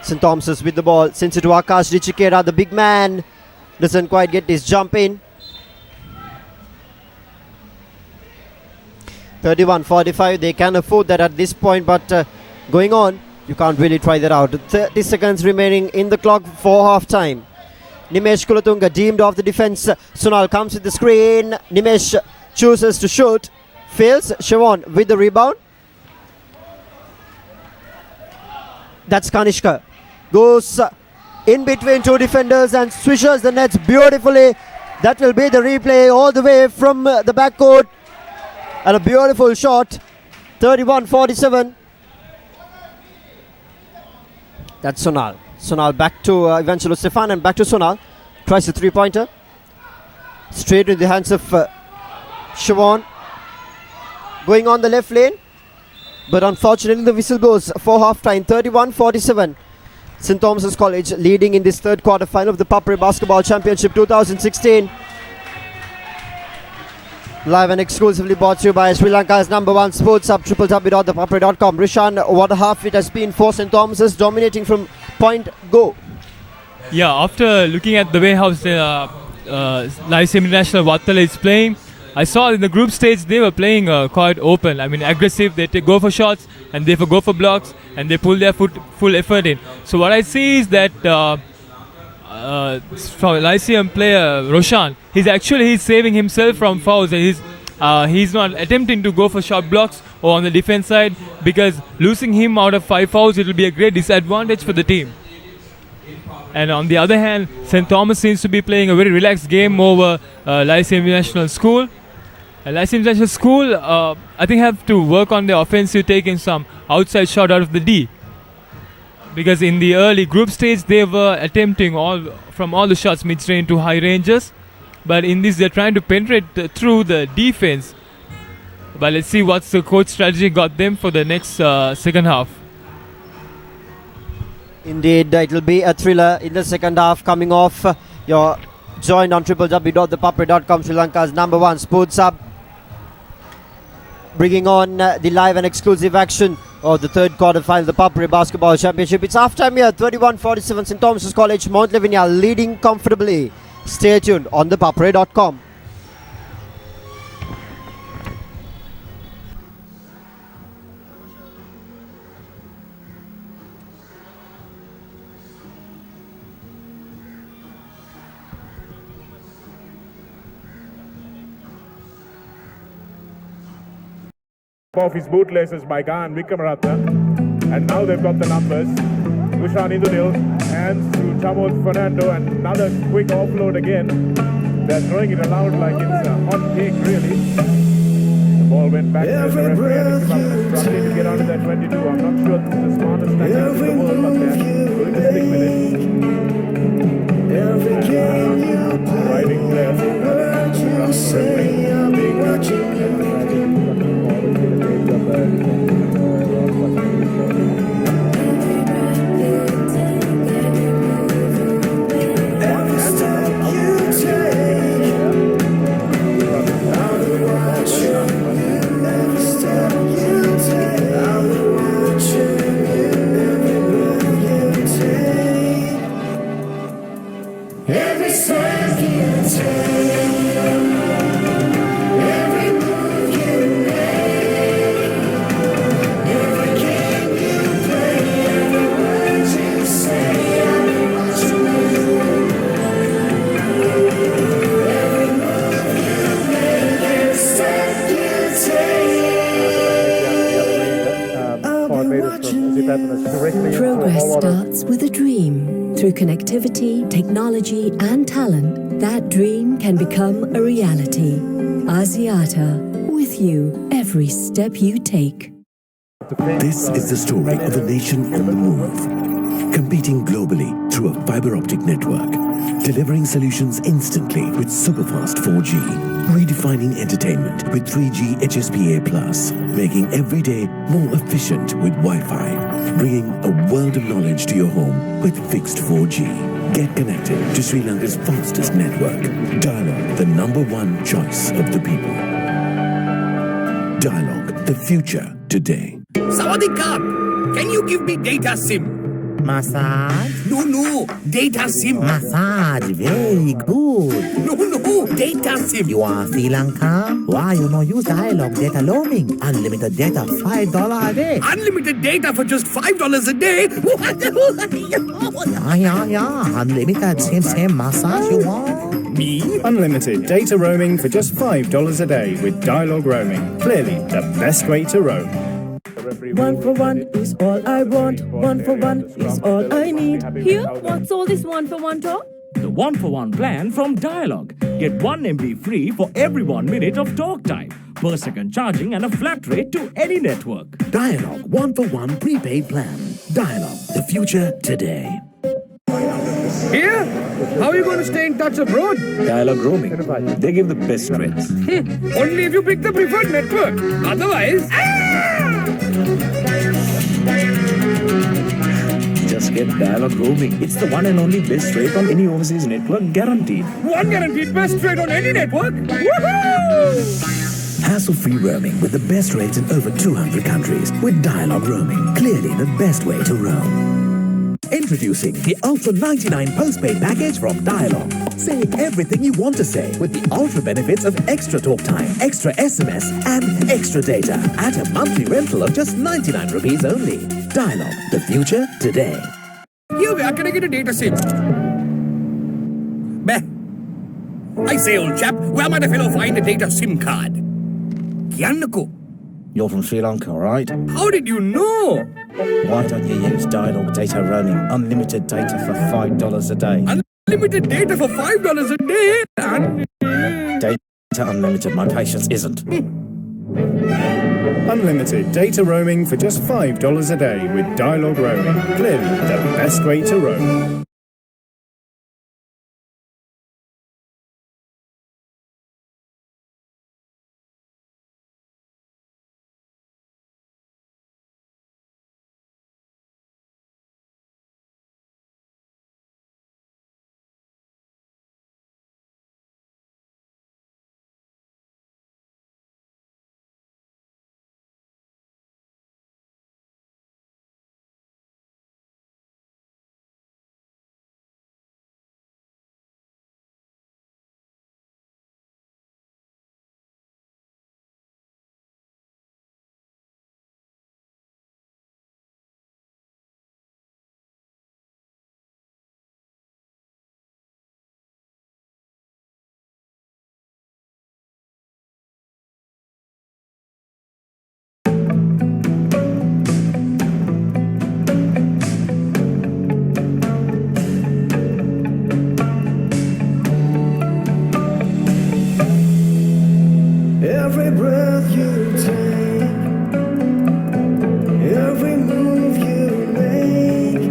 St. Thomas with the ball. Sends it to Akash Richikera. The big man doesn't quite get his jump in. 31-45. They can afford that at this point, but going on, you can't really try that out. 30 seconds remaining in the clock for half time. Nimesh Kulatunga deemed off the defense. Sonal comes with the screen. Nimesh chooses to shoot. Fails. Siobhan with the rebound. That's Kanishka. Goes in between two defenders and swishes the nets beautifully. That will be the replay all the way from the backcourt. And a beautiful shot. 31-47. That's Sonal. Sonal back to Evangelo Stefan and back to Sonal. Tries the three-pointer. Straight in the hands of Siobhan. Going on the left lane. But unfortunately the whistle goes for half-time. 31-47. St. Thomas College leading in this third quarter final of the ThePapare Basketball Championship 2016. Live and exclusively brought to you by Sri Lanka's #1 sports hub, www.thepapare.com. Rishan, what a half it has been for St. Thomas, dominating from point go. Yeah, after looking at the way how Lyceum International Wattala is playing, I saw in the group stage they were playing quite open. I mean, aggressive. They go for shots and they go for blocks and they pull their full effort in. So what I see is that from Lyceum player Roshan, he's saving himself from fouls. And he's not attempting to go for shot blocks or on the defense side, because losing him out of 5 fouls, it will be a great disadvantage for the team. And on the other hand, St. Thomas seems to be playing a very relaxed game over Lyceum International School. Lyceum International School, I think, have to work on their offensive, taking some outside shot out of the D. Because in the early group stage, they were attempting from all the shots mid-range to high ranges. But in this, they're trying to penetrate through the defense. But let's see what's the coach strategy got them for the next second half. Indeed, it will be a thriller in the second half. Coming off, you're joined on www.thepapare.com, Sri Lanka's #1 sports hub. Bringing on the live and exclusive action of the third quarter final, the ThePapare Basketball Championship. It's halftime here, 31-47. St. Thomas College, Mount Lavinia leading comfortably. Stay tuned on thepapare.com. Off his bootlaces by Gan Vikramaratne, and now they've got the numbers. Ushan Indunil, hands to Chamod Fernando, and another quick offload again. They're throwing it around like it's a hot cake, really. The ball went back to the referee, and Vikramaratne struggling to get onto that 22. I'm not sure this is the smartest tactics in the world, but they're going to stick with it. Riding Every step you take, every move you make, every game you play, every word you say, every watching you. Every move you make, every step you take, I'll be watching you. Progress starts with a dream. Through connectivity, technology, and talent, that dream can become a reality. Asiata, with you every step you take. This is the story of a nation on the move, competing globally through a fiber optic network, delivering solutions instantly with superfast 4G, redefining entertainment with 3G HSPA+, making every day more efficient with Wi-Fi, bringing a world of knowledge to your home with fixed 4G. Get connected to Sri Lanka's fastest network. Dialog, the #1 choice of the people. Dialog, the future today. Sawadee-ka! Can you give me data SIM? Massage? No, data SIM. Massage, very good. No, data SIM. You are Sri Lanka? Why you no use Dialog data roaming? Unlimited data, $5 a day. Unlimited data for just $5 a day? Yeah. Unlimited, same massage you want. Me? Unlimited data roaming for just $5 a day with Dialog roaming. Clearly the best way to roam. 1 for 1 is all I want. 1 for 1 is all I need. Here, what's all this 1 for 1 talk? The 1-for-1 plan from Dialog. Get 1 MB free for every 1 minute of talk time, per second charging and a flat rate to any network. Dialog 1-for-1 prepaid plan. Dialog, the future today. Here? How are you going to stay in touch abroad? Dialog roaming. They give the best rates. Only if you pick the preferred network. Otherwise... Just get Dialog roaming. It's the one and only best rate on any overseas network, guaranteed. One guaranteed best rate on any network? Woohoo! Hassle-free roaming with the best rates in over 200 countries with Dialog roaming. Clearly the best way to roam. Introducing the Ultra 99 postpaid package from Dialog. Say everything you want to say with the ultra benefits of extra talk time, extra SMS and extra data at a monthly rental of just 99 rupees only. Dialog, the future today. Here, where can I get a data SIM? Bah. I say, old chap, where might a fellow find a data SIM card? Kiannako. You're from Sri Lanka, right? How did you know? Why don't you use Dialog data roaming? Unlimited data for $5 a day. Unlimited data for $5 a day? Data unlimited, my patience isn't. Unlimited data roaming for just $5 a day with Dialog roaming. Clearly the best way to roam. Every breath you take, every move you make,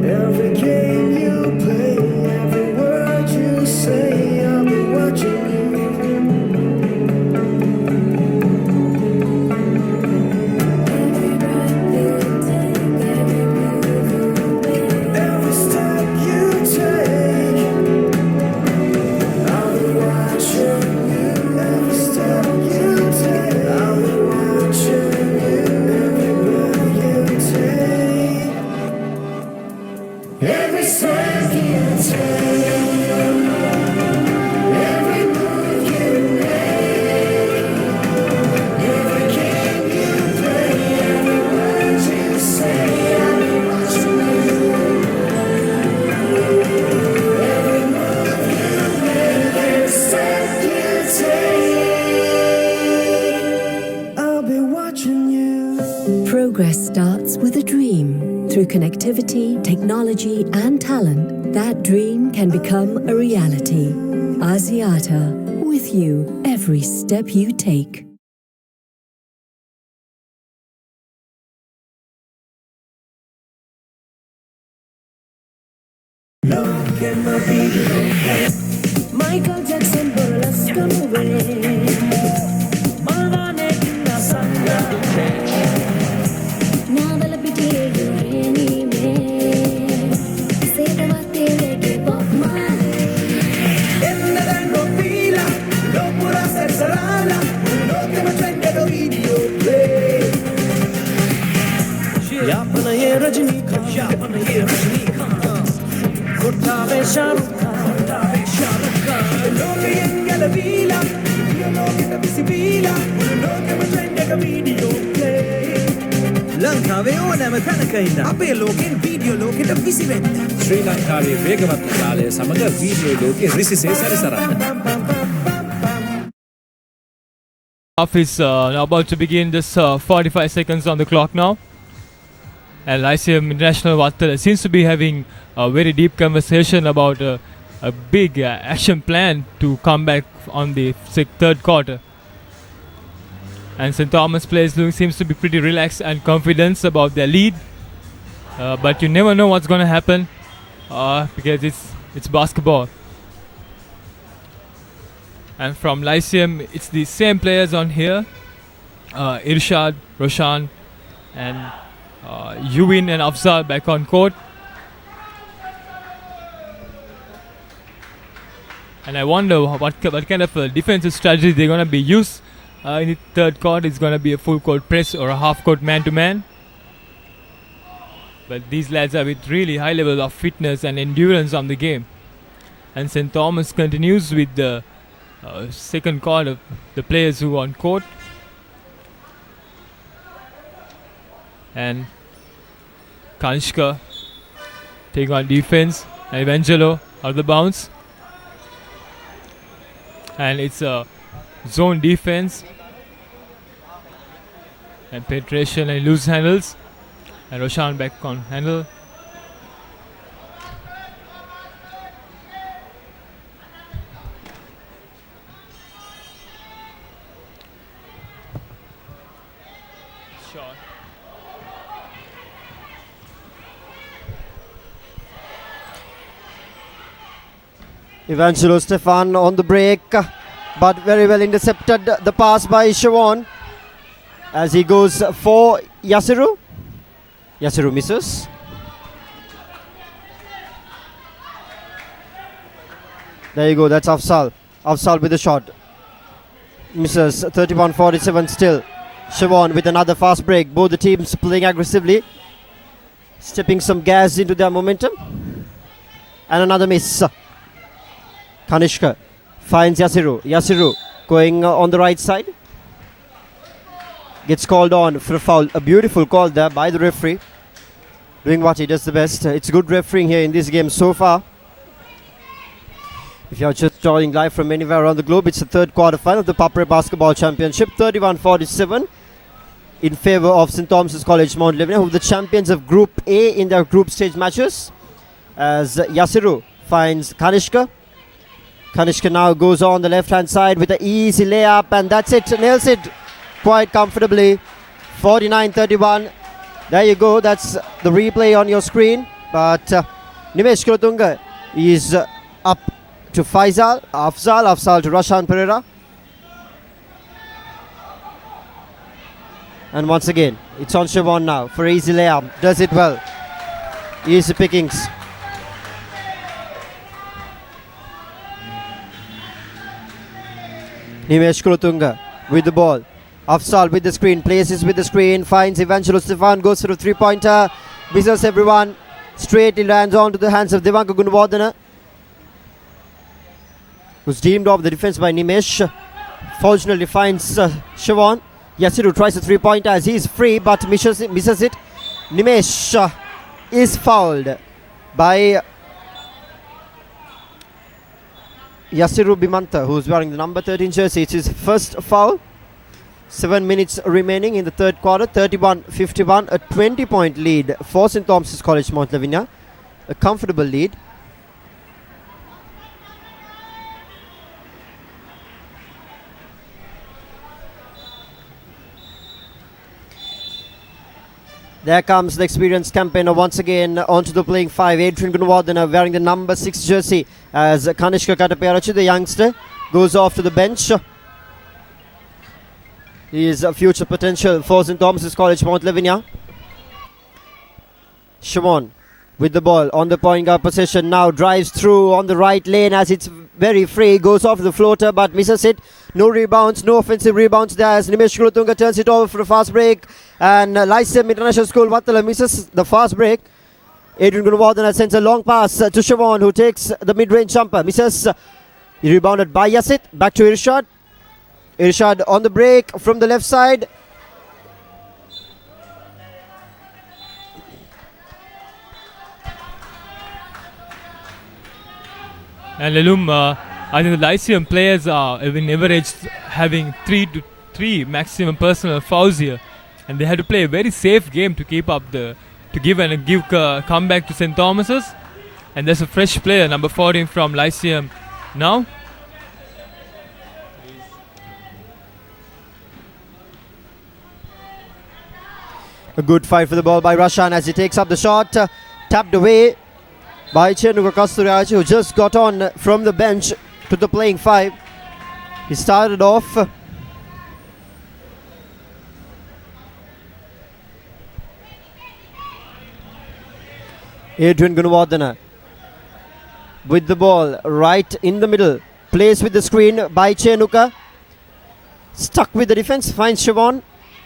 every game you play, every word you say, I'll be watching you. Every step you take, I'll be watching you. Every step you take, I'll be watching you. Every breath you take, every step you take, every move you make, every game you play, every word you say, I'll be watching you. Every move you make, every step you take, I'll be watching you. Progress starts with a dream. Through connectivity, technology, and talent, that dream can become a reality. Axiata, with you every step you take. Look at my video. Michael Jackson, burlesque away. Malvane kinna sanga. Nadala pitiye anime. Sedavate leke pop man. Ennada no fila, no pura sersalala. Look at my trend video play. Yapana ye Rajnikant, yapana ye Rajnikant. Wattala Shahrukh Khan, loke engala vila, loke ta visibila, loke ma trend video play. ලංකාවේ ඕනෑම තැනක ඉන්න අපේ ලෝකෙන් video ලෝකෙට විසිවෙන්න ශ්‍රී ලංකාවේ වේගවත් කාලය සමග වීඩියෝ ලෝකෙ රිසිසේ සැරිසරන්න. Half is now about to begin, just 45 seconds on the clock now. And Lyceum International Wattala seems to be having a very deep conversation about a big action plan to come back on the third quarter. And St. Thomas players seems to be pretty relaxed and confident about their lead. But you never know what's going to happen because it's basketball. And from Lyceum, it's the same players on here. Irshad, Roshan and Yuwin and Afzal back on court. And I wonder what kind of a defensive strategy they're going to be used in the third quarter. It's going to be a full court press or a half court man to man. But these lads are with really high level of fitness and endurance on the game. And St. Thomas continues with the second quarter, the players who are on court. And Kanishka taking on defense, and Evangelo out of the bounce. And it's a zone defense and penetration and loose handles. And Roshan back on handle. Evangelo Stefan on the break, but very well intercepted the pass by Siobhan as he goes for Yasiru. Yasiru misses. There you go, that's Afzal. Afzal with the shot. Misses. 31-47 still. Siobhan with another fast break. Both the teams playing aggressively, stepping some gas into their momentum. And another miss. Kanishka finds Yasiru. Yasiru going on the right side. Gets called on for a foul. A beautiful call there by the referee. Doing what he does the best. It's good refereeing here in this game so far. If you're just joining live from anywhere around the globe, it's the third quarter final of the ThePapare Basketball Championship. 31-47 in favor of St. Thomas College Mount Lebanon, who are the champions of Group A in their group stage matches. As Yasiru finds Kanishka. Kanishka now goes on the left hand side with an easy layup, and that's it, nails it quite comfortably. 49-31. There you go, that's the replay on your screen. But Nimesh Kulotunga is up to Faisal, Afzal to Roshan Pereira. And once again, it's on Siobhan now for easy layup. Does it well. Easy pickings. Nimesh Kulotunga with the ball. Afzal with the screen, places with the screen, finds Evangelo Stefan, goes for a three-pointer, misses everyone. Straight it lands on to the hands of Devanka Gunwardana, who's deemed off the defense by Nimesh. Fortunately finds Siobhan. Yasiru tries a three-pointer as he's free, but misses it. Nimesh is fouled by Yasiru Bimanta, who's wearing the number 13 jersey. It's his first foul. 7 minutes remaining in the third quarter. 31-51, a 20-point lead for St. Thomas College Mount Lavinia. A comfortable lead. There comes the experienced campaigner once again onto the playing 5. Adrian Gunawardena wearing the number 6 jersey as Kanishka Kataparachi, the youngster, goes off to the bench. He is a future potential for St. Thomas College, Mount Lavinia. Siobhan with the ball on the point guard possession now, drives through on the right lane as it's very free, goes off the floater but misses it. No rebounds, no offensive rebounds there as Nimesh Kulutunga turns it over for a fast break, and Lyceum International School Wattala misses the fast break. Adrian Gunawardena sends a long pass to Siobhan, who takes the mid-range jumper, misses. Rebounded by Yasit, back to Irshad. Irshad on the break from the left side. And Lelum, I think the Lyceum players are in average having 3 to 3 maximum personal fouls here, and they had to play a very safe game to keep up to give comeback to St. Thomas's. And there's a fresh player, number 14 from Lyceum now. A good fight for the ball by Rashan as he takes up the shot, tapped away by Chenuka Kasturaj, who just got on from the bench to the playing 5. He started off Adrian Gunawardena with the ball right in the middle, plays with the screen by Chenuka, stuck with the defense, finds Siobhan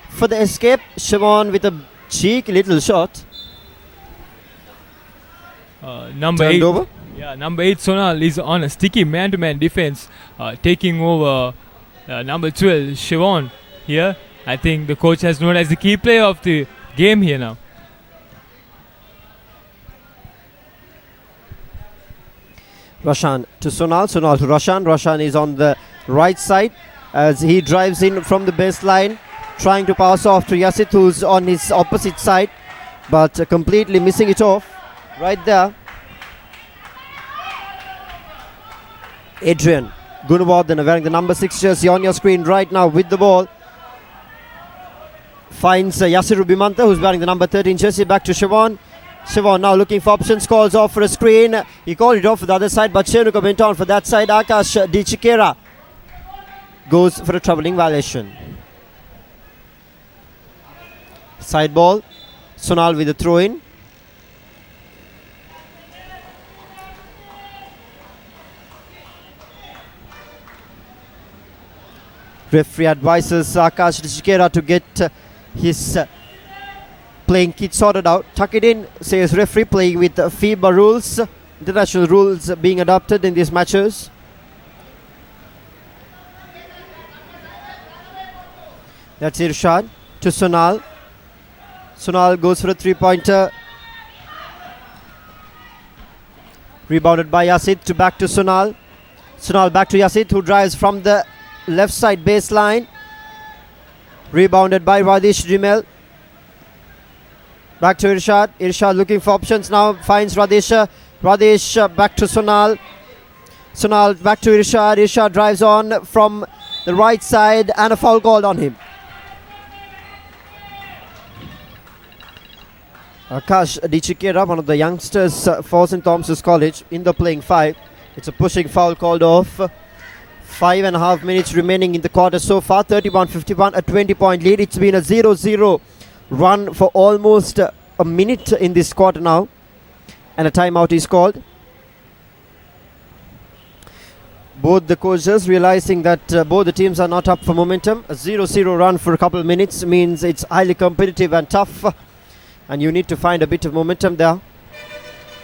for the escape. Siobhan with a cheeky little shot. Number 8, number 8 Sonal is on a sticky man-to-man defense, taking over number 12 Siobhan here. I think the coach has known as the key player of the game here now. Rashan to Sonal, Sonal to Rashan. Rashan is on the right side as he drives in from the baseline, trying to pass off to Yasit, who's on his opposite side, but completely missing it off. Right there, Adrian Gunawardena wearing the number 6 jersey on your screen right now with the ball. Finds Yasiru Bimanta, who's wearing the number 13 jersey, back to Siobhan. Siobhan now looking for options, calls off for a screen. He called it off for the other side, but Chenuka went on for that side. Akash Dichikera goes for a troubling violation. Side ball, Sonal with a throw-in. Referee advises Akash Dichikera to get his playing kit sorted out. Tuck it in, says referee, playing with FIBA rules, international rules being adopted in these matches. That's Irshad to Sonal. Sonal goes for a 3-pointer. Rebounded by Yasid to back to Sonal. Sonal back to Yasid, who drives from the left side baseline. Rebounded by Radish Jimel. Back to Irshad. Irshad looking for options now. Finds Radish. Radish back to Sonal. Sonal back to Irshad. Irshad drives on from the right side and a foul called on him. Akash Dichikera, one of the youngsters for St. Thomas College, in the playing 5. It's a pushing foul called off. 5.5 minutes remaining in the quarter so far. 31-51, a 20-point lead. It's been a 0-0 run for almost a minute in this quarter now, and a timeout is called. Both the coaches realizing that both the teams are not up for momentum. A 0-0 run for a couple of minutes means it's highly competitive and tough, and you need to find a bit of momentum there.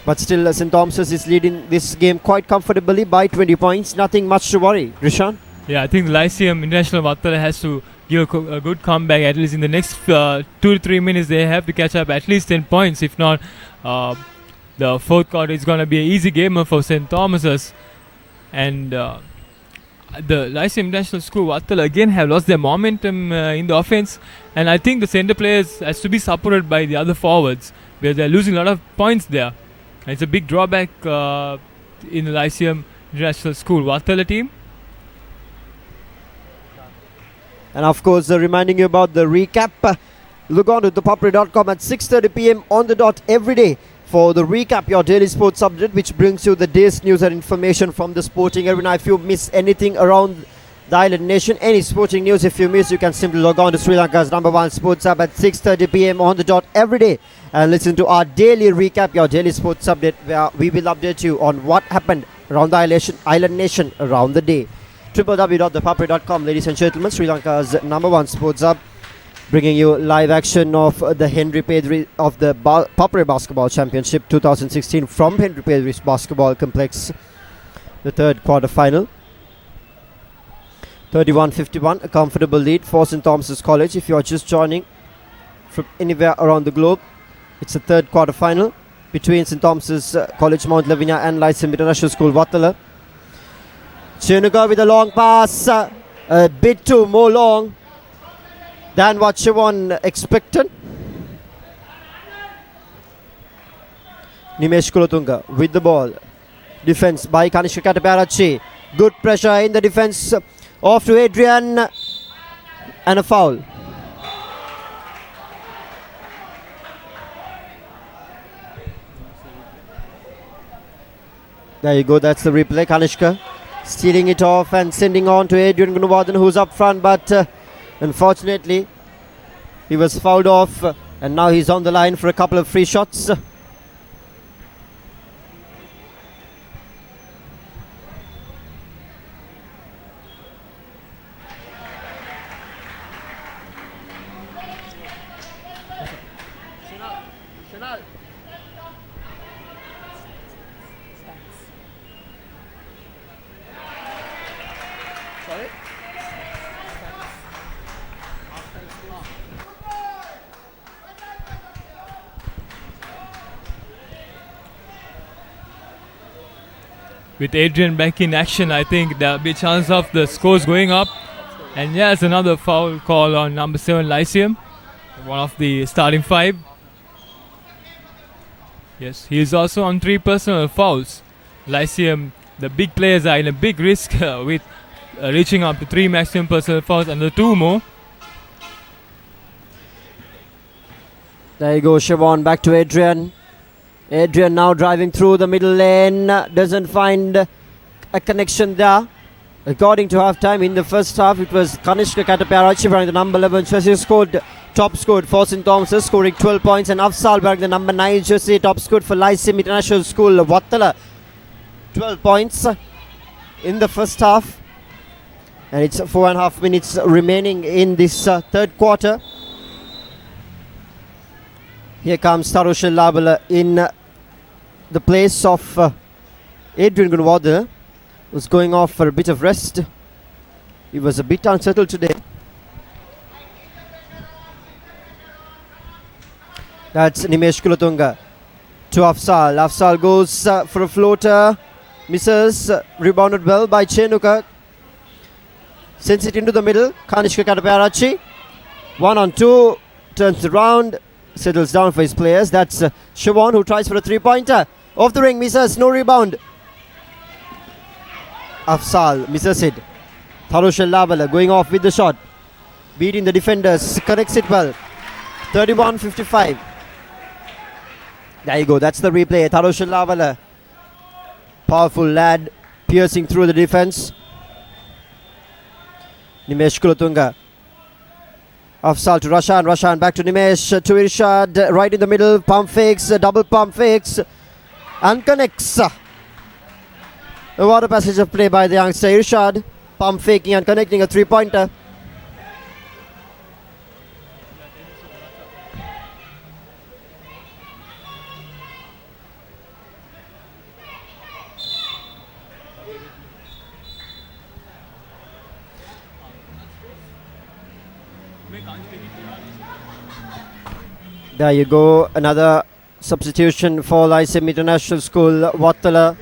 But still, St. Thomas's is leading this game quite comfortably by 20 points. Nothing much to worry. Rishan? Yeah, I think the Lyceum International Wattala has to give a good comeback. At least in the next 2 to 3 minutes, they have to catch up at least 10 points. If not, the fourth quarter is going to be an easy game for St. Thomas's. And the Lyceum International School Wattala again have lost their momentum in the offense. And I think the center players has to be supported by the other forwards, where they're losing a lot of points there. And it's a big drawback in the Lyceum International School Wattala team. And of course, reminding you about the recap. Log on to ThePapare.com at 6:30 p.m. on the dot every day for the recap, your daily sports update, which brings you the day's news and information from the sporting arena. If you miss anything around the island nation, any sporting news, if you miss, you can simply log on to Sri Lanka's #1 sports app at 6:30 p.m. on the dot every day and listen to our daily recap, your daily sports update, where we will update you on what happened around the island nation around the day. www.thepapare.com, ladies and gentlemen, Sri Lanka's #1 sports app, bringing you live action of the Henry Pedri of the Papare Basketball Championship 2016 from Henry Pedri's Basketball Complex, the third quarter final. 31-51, a comfortable lead for St. Thomas College. If you are just joining from anywhere around the globe, it's the third quarter final between St. Thomas College Mount Lavinia and Lyceum International School Wattala. Chenuka with a long pass, a bit too more long than what Siobhan expected. Nimesh Kulatunga with the ball. Defense by Kanishka Kataparachi. Good pressure in the defense. Off to Adrian. And a foul. There you go, that's the replay. Kanishka stealing it off and sending on to Adrian Gunawardhan, who's up front, but unfortunately he was fouled off, and now he's on the line for a couple of free shots. With Adrian back in action, I think there'll be a chance of the scores going up. And yes, another foul call on number 7 Lyceum, one of the starting 5. Yes, he is also on 3 personal fouls. Lyceum, the big players are in a big risk with reaching up to 3 maximum personal fouls and the 2 more. There you go, Siobhan, back to Adrian. Adrian now driving through the middle lane, doesn't find a connection there. According to half time, in the first half, it was Kanishka Kataparachi wearing the number 11 jersey top scored for St. Thomas, scoring 12 points, and Afzal wearing the number 9 jersey, top scored for Lyceum International School Wattala, 12 points in the first half. And it's 4.5 minutes remaining in this third quarter. Here comes Tarushal Labala in the place of Adrian Gunawardhan, who's going off for a bit of rest. He was a bit unsettled today. That's Nimesh Kulatunga to Afzal. Afzal goes for a floater, misses, rebounded well by Chenuka. Sends it into the middle. Kanishka Kataparachi, 1-on-2, turns around, settles down for his players. That's Siobhan, who tries for a 3-pointer. Off the ring, misses, no rebound. Afzal misses it. Tarushal Labala going off with the shot, beating the defenders, connects it well. 31-55. There you go, that's the replay. Tarushal Labala, powerful lad, piercing through the defense. Nimesh Kulatunga. Afzal to Rashan back to Nimesh, to Irshad, right in the middle, pump fakes, double pump fakes, and connects. What a passage of play by the youngster Irshad, pump faking and connecting a 3-pointer. There you go, another substitution for Lyceum International School Wattala.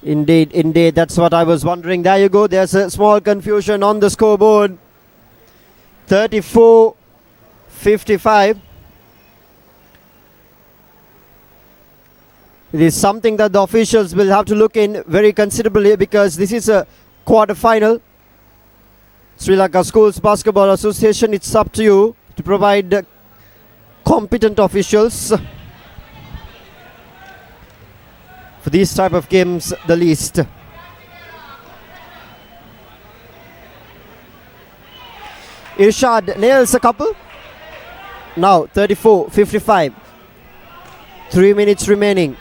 Indeed, that's what I was wondering. There you go, there's a small confusion on the scoreboard. 34-55. It is something that the officials will have to look in very considerably because this is a quarter-final. Sri Lanka Schools Basketball Association, it's up to you to provide competent officials for these type of games the least. Irshad nails a couple. Now 34-55. 3 minutes remaining.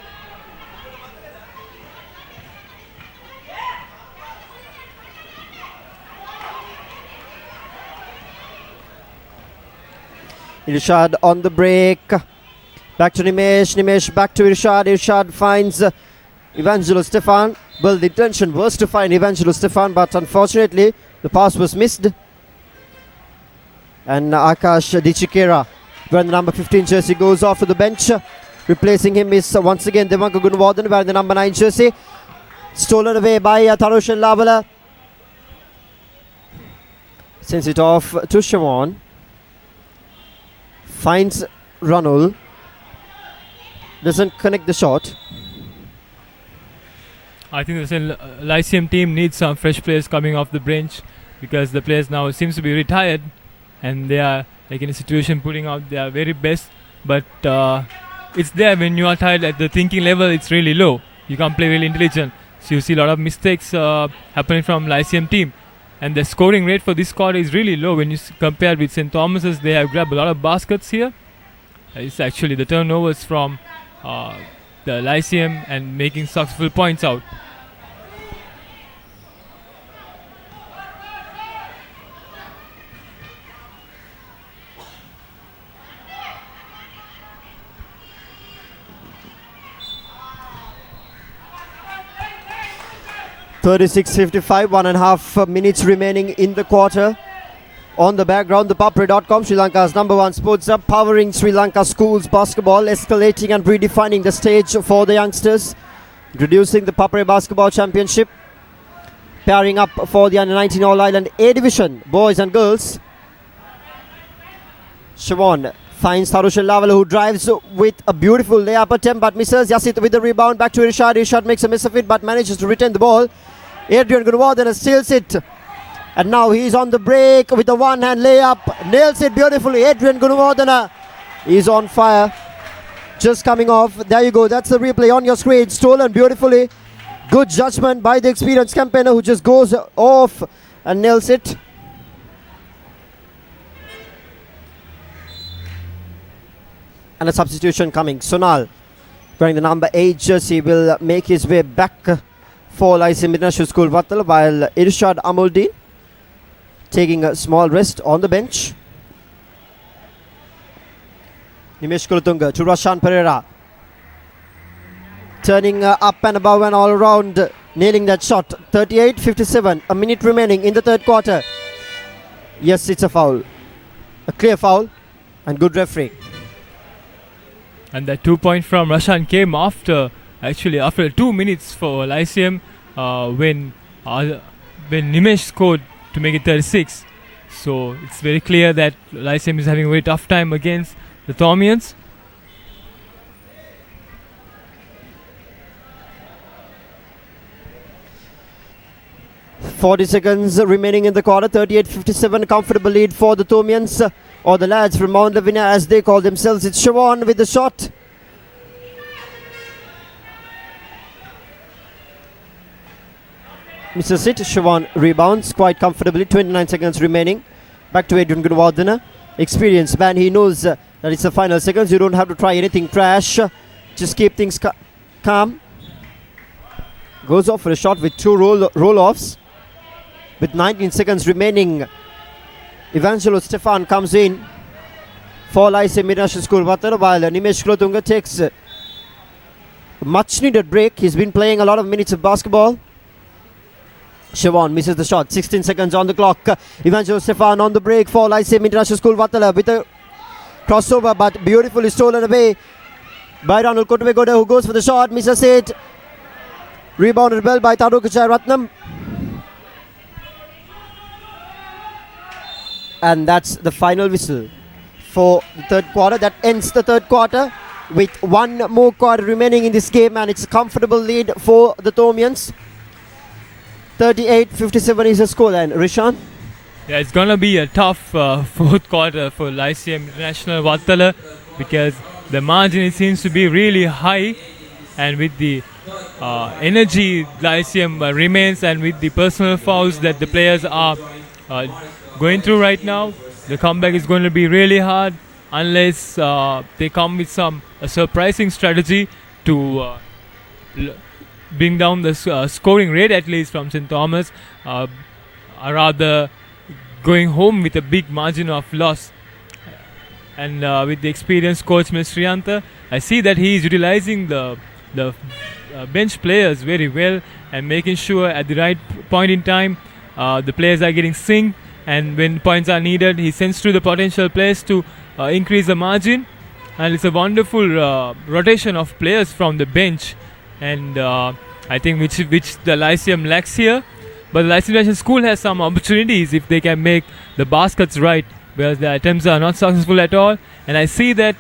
Irshad on the break. Back to Nimesh. Nimesh back to Irshad. Irshad finds Evangelo Stefan. Well, the intention was to find Evangelo Stefan, but unfortunately the pass was missed. And Akash Dichikera, wearing the number 15 jersey, goes off to the bench. Replacing him is once again Devanka Gunwardhan, wearing the number 9 jersey. Stolen away by Tarushan Lavala. Sends it off to Siobhan. Finds Ranul. Doesn't connect the shot. I think the Lyceum team needs some fresh players coming off the bench because the players now seems to be retired and they are like in a situation putting out their very best, but it's there when you are tired at the thinking level. It's really low. You can't play really intelligent, so you see a lot of mistakes happening from Lyceum team, and the scoring rate for this quarter is really low when you compare with St. Thomas's. They have grabbed a lot of baskets here. It's actually the turnovers from the Lyceum and making successful points out. (36:55), 1.5 minutes remaining in the quarter. On the background, ThePapare.com, Sri Lanka's #1 sports hub, powering Sri Lanka schools basketball, escalating and redefining the stage for the youngsters. Introducing the Papare Basketball Championship, pairing up for the Under-19 All-Island A Division, boys and girls. Siobhan finds Tarushan Lavala, who drives with a beautiful layup attempt but misses. Yasit with the rebound, back to Irshad. Irshad makes a miss of it but manages to retain the ball. Adrian Gunwardhan steals it. And now he's on the break with a one-hand layup. Nails it beautifully. Adrian Gunwardhan is on fire. Just coming off. There you go. That's the replay on your screen. Stolen beautifully. Good judgment by the experienced campaigner who just goes off and nails it. And a substitution coming. Sonal, wearing the number 8 jersey, will make his way back for Lyceum International School Wattala, while Irshad Amuldin taking a small rest on the bench. Nimesh Kulatunga to Rashan Pereira. Turning up and above and all around, nailing that shot. 38-57, a minute remaining in the third quarter. Yes, it's a foul. A clear foul and good referee. And that 2-point from Rashan came after 2 minutes for Lyceum when Nimesh scored to make it 36. So it's very clear that Lyceum is having a very tough time against the Thomians. .40 seconds remaining in the quarter. 38-57, comfortable lead for the Thomians, or the lads from Mount Lavinia as they call themselves. It's Siobhan with the shot. Misses it. Siobhan rebounds quite comfortably. 29 seconds remaining. Back to Adrian Gunwardhan. Experienced man. He knows that it's the final seconds. You don't have to try anything trash. Just keep things calm. Goes off for a shot with 2 roll-offs. With 19 seconds remaining, Evangelo Stefan comes in for Lyceum International School Wattala, while Nimesh Kulatunga takes a much needed break. He's been playing a lot of minutes of basketball. Siobhan misses the shot. 16 seconds on the clock. Evangelo Stefan on the break for Lyceum International School Wattala with a crossover, but beautifully stolen away by Ranul Kotuvegoda, who goes for the shot, misses it. Rebounded well by Tarukachai Ratnam. And that's the final whistle for the third quarter. That ends the third quarter with one more quarter remaining in this game, and it's a comfortable lead for the Thomians. 38-57 is the scoreline. Rishan? Yeah, it's gonna be a tough fourth quarter for Lyceum International Wattala because the margin it seems to be really high, and with the energy Lyceum remains, and with the personal fouls that the players are going through right now, the comeback is going to be really hard unless they come with a surprising strategy to bring down the scoring rate, at least from St. Thomas, or rather going home with a big margin of loss. And with the experienced coach Mr. I see that he is utilizing the bench players very well and making sure at the right point in time the players are getting synced, and when points are needed he sends through the potential players to increase the margin. And it's a wonderful rotation of players from the bench, and I think which the Lyceum lacks here. But the Lyceum National School has some opportunities if they can make the baskets right, whereas the attempts are not successful at all. And I see that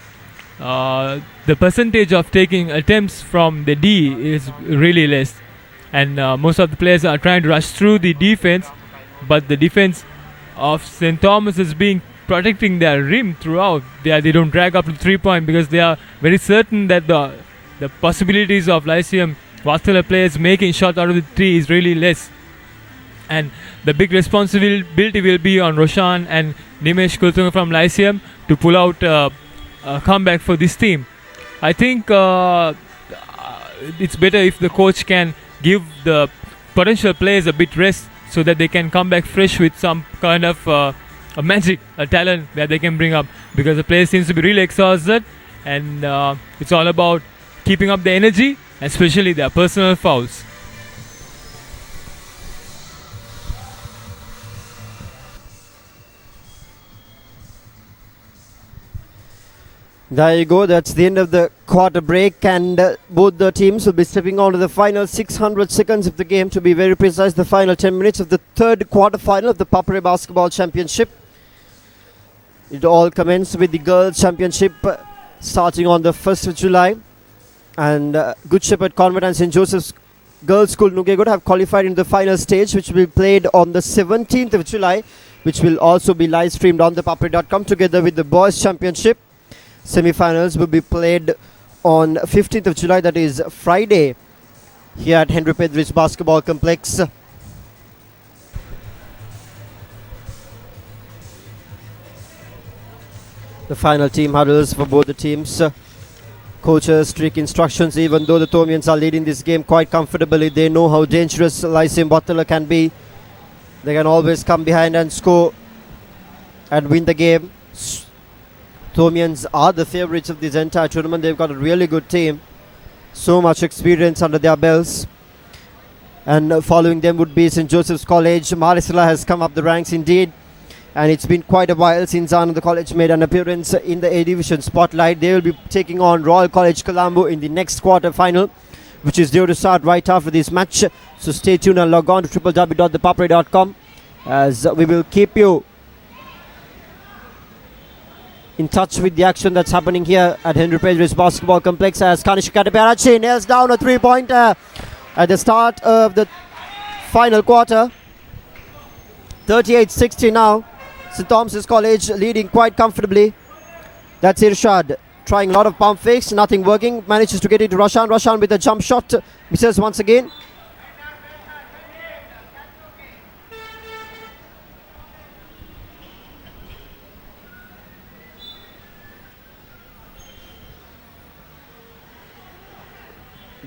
the percentage of taking attempts from the D is really less, and most of the players are trying to rush through the defense, but the defense of St. Thomas is protecting their rim throughout. They don't drag up to 3-point because they are very certain that the possibilities of Lyceum Wattala players making shot out of the 3 is really less. And the big responsibility will be on Roshan and Nimesh Kultunga from Lyceum to pull out a comeback for this team. I think it's better if the coach can give the potential players a bit rest so that they can come back fresh with some kind of a magic, a talent that they can bring up, because the players seems to be really exhausted, and it's all about keeping up the energy, especially their personal fouls. There you go, that's the end of the quarter break, and both the teams will be stepping on to the final 600 seconds of the game, to be very precise, the final 10 minutes of the third quarter final of the ThePapare Basketball Championship. It all commenced with the Girls Championship starting on the 1st of July, and Good Shepherd Convent and St. Joseph's Girls School Nugegod have qualified in the final stage, which will be played on the 17th of July, which will also be live streamed on thepapare.com, together with the Boys Championship. Semi-finals will be played on 15th of July, that is Friday, here at Henry Pedridge Basketball Complex. The final team huddles for both the teams. Coaches strict instructions, even though the Thomians are leading this game quite comfortably. They know how dangerous Lyceum Wattala can be. They can always come behind and score and win the game. Thomians are the favourites of this entire tournament. They've got a really good team, so much experience under their belts. And following them would be St. Joseph's College. Marisala has come up the ranks indeed, and it's been quite a while since Ananda College made an appearance in the A Division spotlight. They will be taking on Royal College Colombo in the next quarter final, which is due to start right after this match. So stay tuned and log on to www.thepapare.com, as we will keep you in touch with the action that's happening here at Henry Pedridge Basketball Complex, as Kanishka Kateparachi nails down a 3-pointer at the start of the final quarter. 38-60 now. St. Thomas College leading quite comfortably. That's Irshad trying a lot of pump fakes, nothing working. Manages to get it to Roshan. Roshan with a jump shot, misses once again.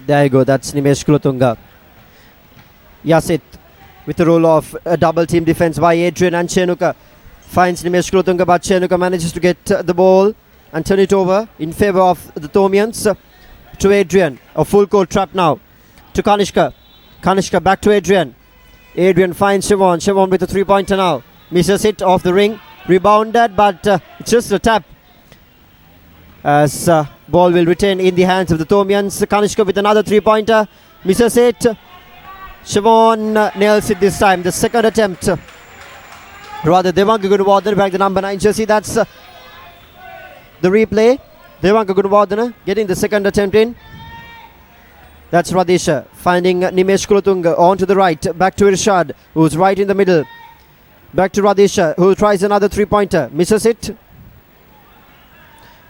There you go, that's Nimesh Kulotunga. Yasit with the role of a double team defense by Adrian, and Chenuka finds Nimesh Kulotunga, but Chenuka manages to get the ball and turn it over in favour of the Thomians to Adrian. A full court trap now to Kanishka. Kanishka back to Adrian. Adrian finds Siobhan. Siobhan with a 3-pointer now. Misses it off the ring. Rebounded, but it's just a tap, as ball will retain in the hands of the Thomians. Kanishka with another 3-pointer. Misses it. Siobhan nails it this time. The second attempt Rather, Devanka Gunawardena wearing the number 9 jersey. That's the replay. Devanka Gunawardena getting the second attempt in. That's Radisha finding Nimesh Kulatunga on to the right. Back to Irshad, who's right in the middle. Back to Radisha, who tries another three-pointer. Misses it.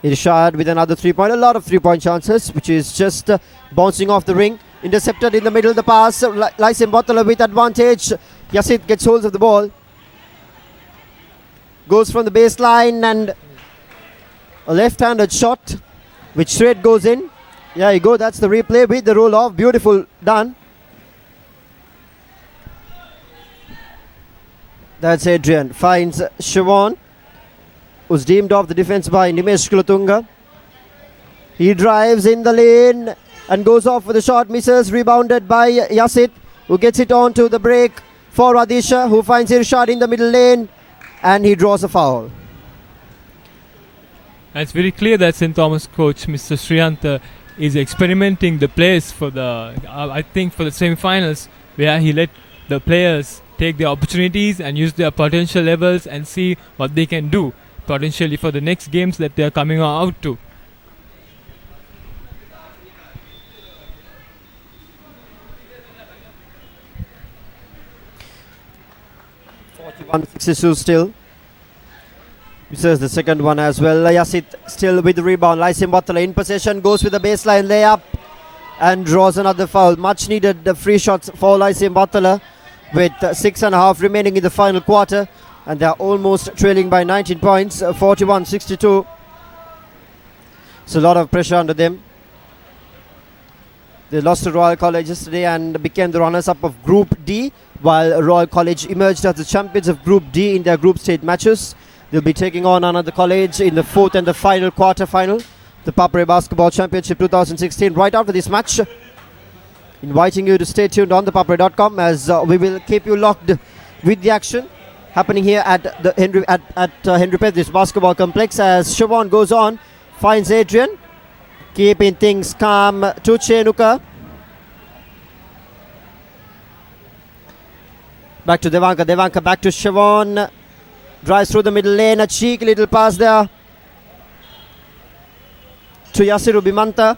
Irshad with another three-point. A lot of three-point chances, which is just bouncing off the ring. Intercepted in the middle. The pass. Lyceum Wattala with advantage. Yasid gets hold of the ball. Goes from the baseline and a left-handed shot, which straight goes in. Yeah, you go. That's the replay with the roll off. Beautiful done. That's Adrian. Finds Siobhan, who's deemed off the defense by Nimesh Kulatunga. He drives in the lane and goes off with a shot. Misses. Rebounded by Yasid, who gets it on to the break for Radisha, who finds Irshad in the middle lane. And he draws a foul. It's very clear that St. Thomas coach Mr. Sriyanta is experimenting the players for the I think for the semi-finals, where he let the players take their opportunities and use their potential levels and see what they can do potentially for the next games that they are coming out to. Sisu still. This is the second one as well. Yasid still with the rebound. Lyceum Wattala in possession, goes with the baseline layup and draws another foul. Much needed free shots for Lyceum Wattala with 6.5 remaining in the final quarter, and they are almost trailing by 19 points, 41-62. So a lot of pressure under them. They lost to Royal College yesterday and became the runners-up of Group D, while Royal College emerged as the champions of Group D in their group stage matches. They'll be taking on another college in the fourth and the final quarter-final, the ThePapare Basketball Championship 2016. Right after this match, inviting you to stay tuned on thepapare.com as we will keep you locked with the action happening here at the Henry Pettis Basketball Complex as Siobhan goes on, finds Adrian, keeping things calm to Chenuka. Back to Devanka. Devanka back to Siobhan. Drives through the middle lane. A cheeky little pass there to Yasiru Bimanta.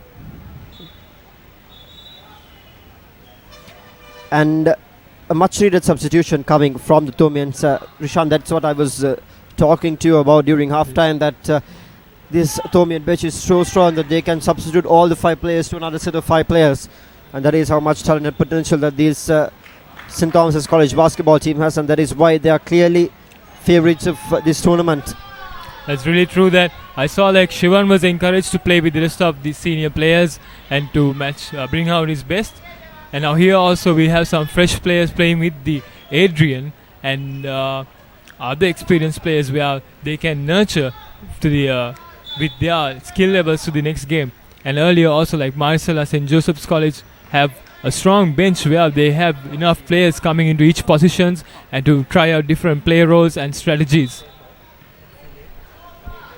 And a much needed substitution coming from the Thomians. Rishan, that's what I was talking to you about during halftime, that this Thomian bench is so strong that they can substitute all the 5 players to another set of 5 players. And that is how much talent and potential that this St. Thomas's College basketball team has, and that is why they are clearly favorites of this tournament. That's really true. That I saw like Shivan was encouraged to play with the rest of the senior players and to bring out his best. And now here also we have some fresh players playing with the Adrian and other experienced players where they can nurture to the with their skill levels to the next game. And earlier also like Marcella, St. Joseph's College have a strong bench where they have enough players coming into each positions and to try out different play roles and strategies.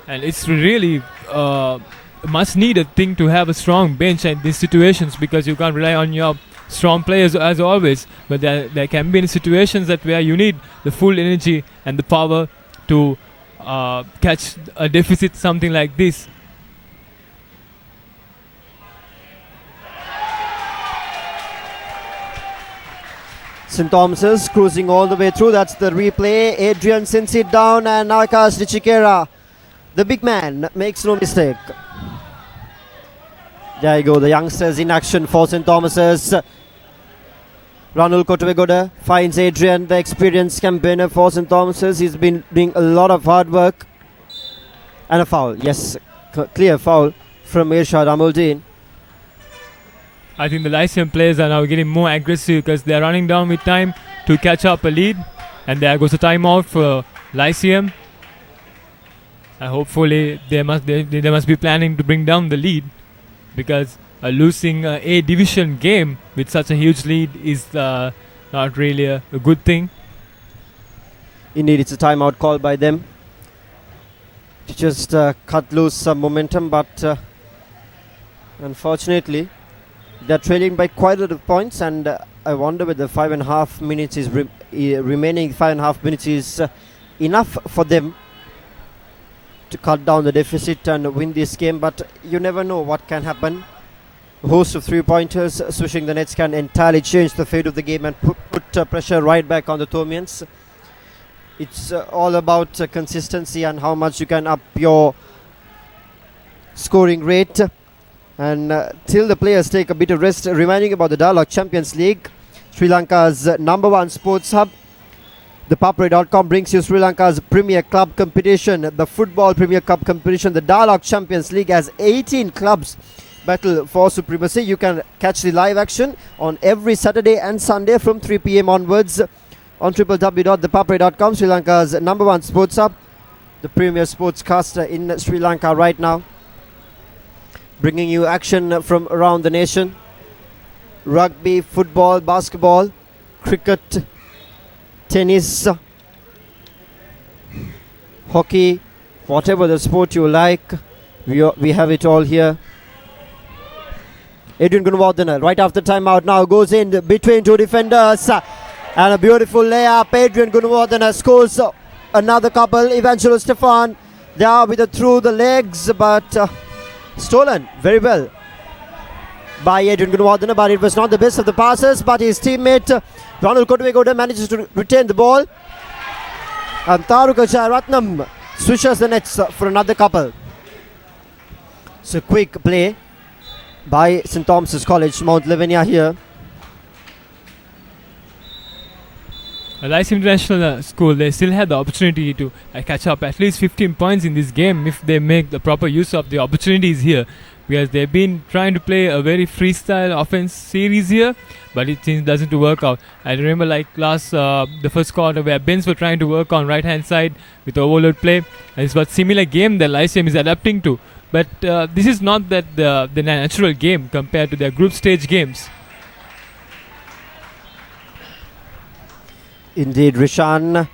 And it's really a much needed thing to have a strong bench in these situations, because you can't rely on your strong players as always, but there can be situations that where you need the full energy and the power to catch a deficit, something like this. St. Thomas's cruising all the way through. That's the replay. Adrian sends it down and Nakas Nichikera, the big man, makes no mistake. There you go, the youngsters in action for St. Thomas's. Ranul Kotavegoda finds Adrian, the experienced campaigner for St. Thomas's. He's been doing a lot of hard work. And a foul. Yes, clear foul from Irshad Amuldin. I think the Lyceum players are now getting more aggressive because they are running down with time to catch up a lead. And there goes a timeout for Lyceum. And hopefully they must be planning to bring down the lead, because losing a division game with such a huge lead is not really a good thing. Indeed, it's a timeout call by them to just cut loose some momentum, but unfortunately they're trailing by quite a lot of points, and I wonder whether 5.5 minutes is remaining. 5.5 minutes is enough for them to cut down the deficit and win this game, but you never know what can happen. A host of three-pointers swishing the nets can entirely change the fate of the game and put pressure right back on the Thomians. It's all about consistency and how much you can up your scoring rate. And till the players take a bit of rest, reminding about the Dialogue Champions League, Sri Lanka's #1 sports hub. ThePapare.com brings you Sri Lanka's premier club competition, the Football Premier Cup competition. The Dialogue Champions League has 18 clubs battle for supremacy. You can catch the live action on every Saturday and Sunday from 3 p.m. onwards on www.thepapare.com, Sri Lanka's #1 sports hub, the premier sportscaster in Sri Lanka right now, bringing you action from around the nation. Rugby, football, basketball, cricket, tennis, hockey, whatever the sport you like, we have it all here. Adrian Gunawardena right after timeout now goes in between two defenders and a beautiful layup. Adrian Gunawardena scores another couple. Evangelo Stefan there with a through the legs, but stolen very well by Adrian Gunawardena, but it was not the best of the passes. But his teammate Ronald Kotuvegoda manages to retain the ball, and Tharuka Jayaratnam swishes the nets for another couple. It's a quick play by St. Thomas's College, Mount Lavinia here. Lyceum International School, they still had the opportunity to catch up at least 15 points in this game if they make the proper use of the opportunities here, because they've been trying to play a very freestyle offense series here, but it seems doesn't work out. I remember the first quarter where Benz were trying to work on right hand side with overload play, and it's what similar game that Lyceum is adapting to. But this is not that the natural game compared to their group stage games. Indeed, Rishan.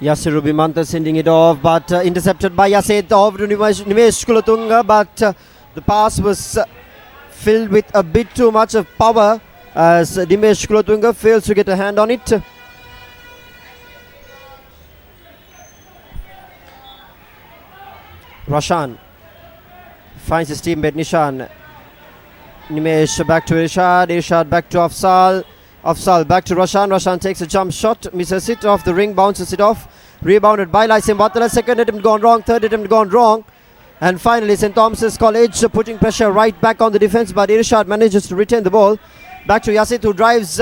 Yasiru Bimanta sending it off, but intercepted by Yaset over to Nimesh Kulatunga, but the pass was filled with a bit too much of power as Nimesh Kulatunga fails to get a hand on it. Rashan finds his teammate Nishan. Nimesh back to Irshad. Irshad back to Afsal. Afsal back to Rashan. Rashan takes a jump shot, misses it off the ring, bounces it off. Rebounded by Lyceum Wattala. Second attempt gone wrong, third attempt gone wrong. And finally St. Thomas's College putting pressure right back on the defense, but Irshad manages to retain the ball. Back to Yasit, who drives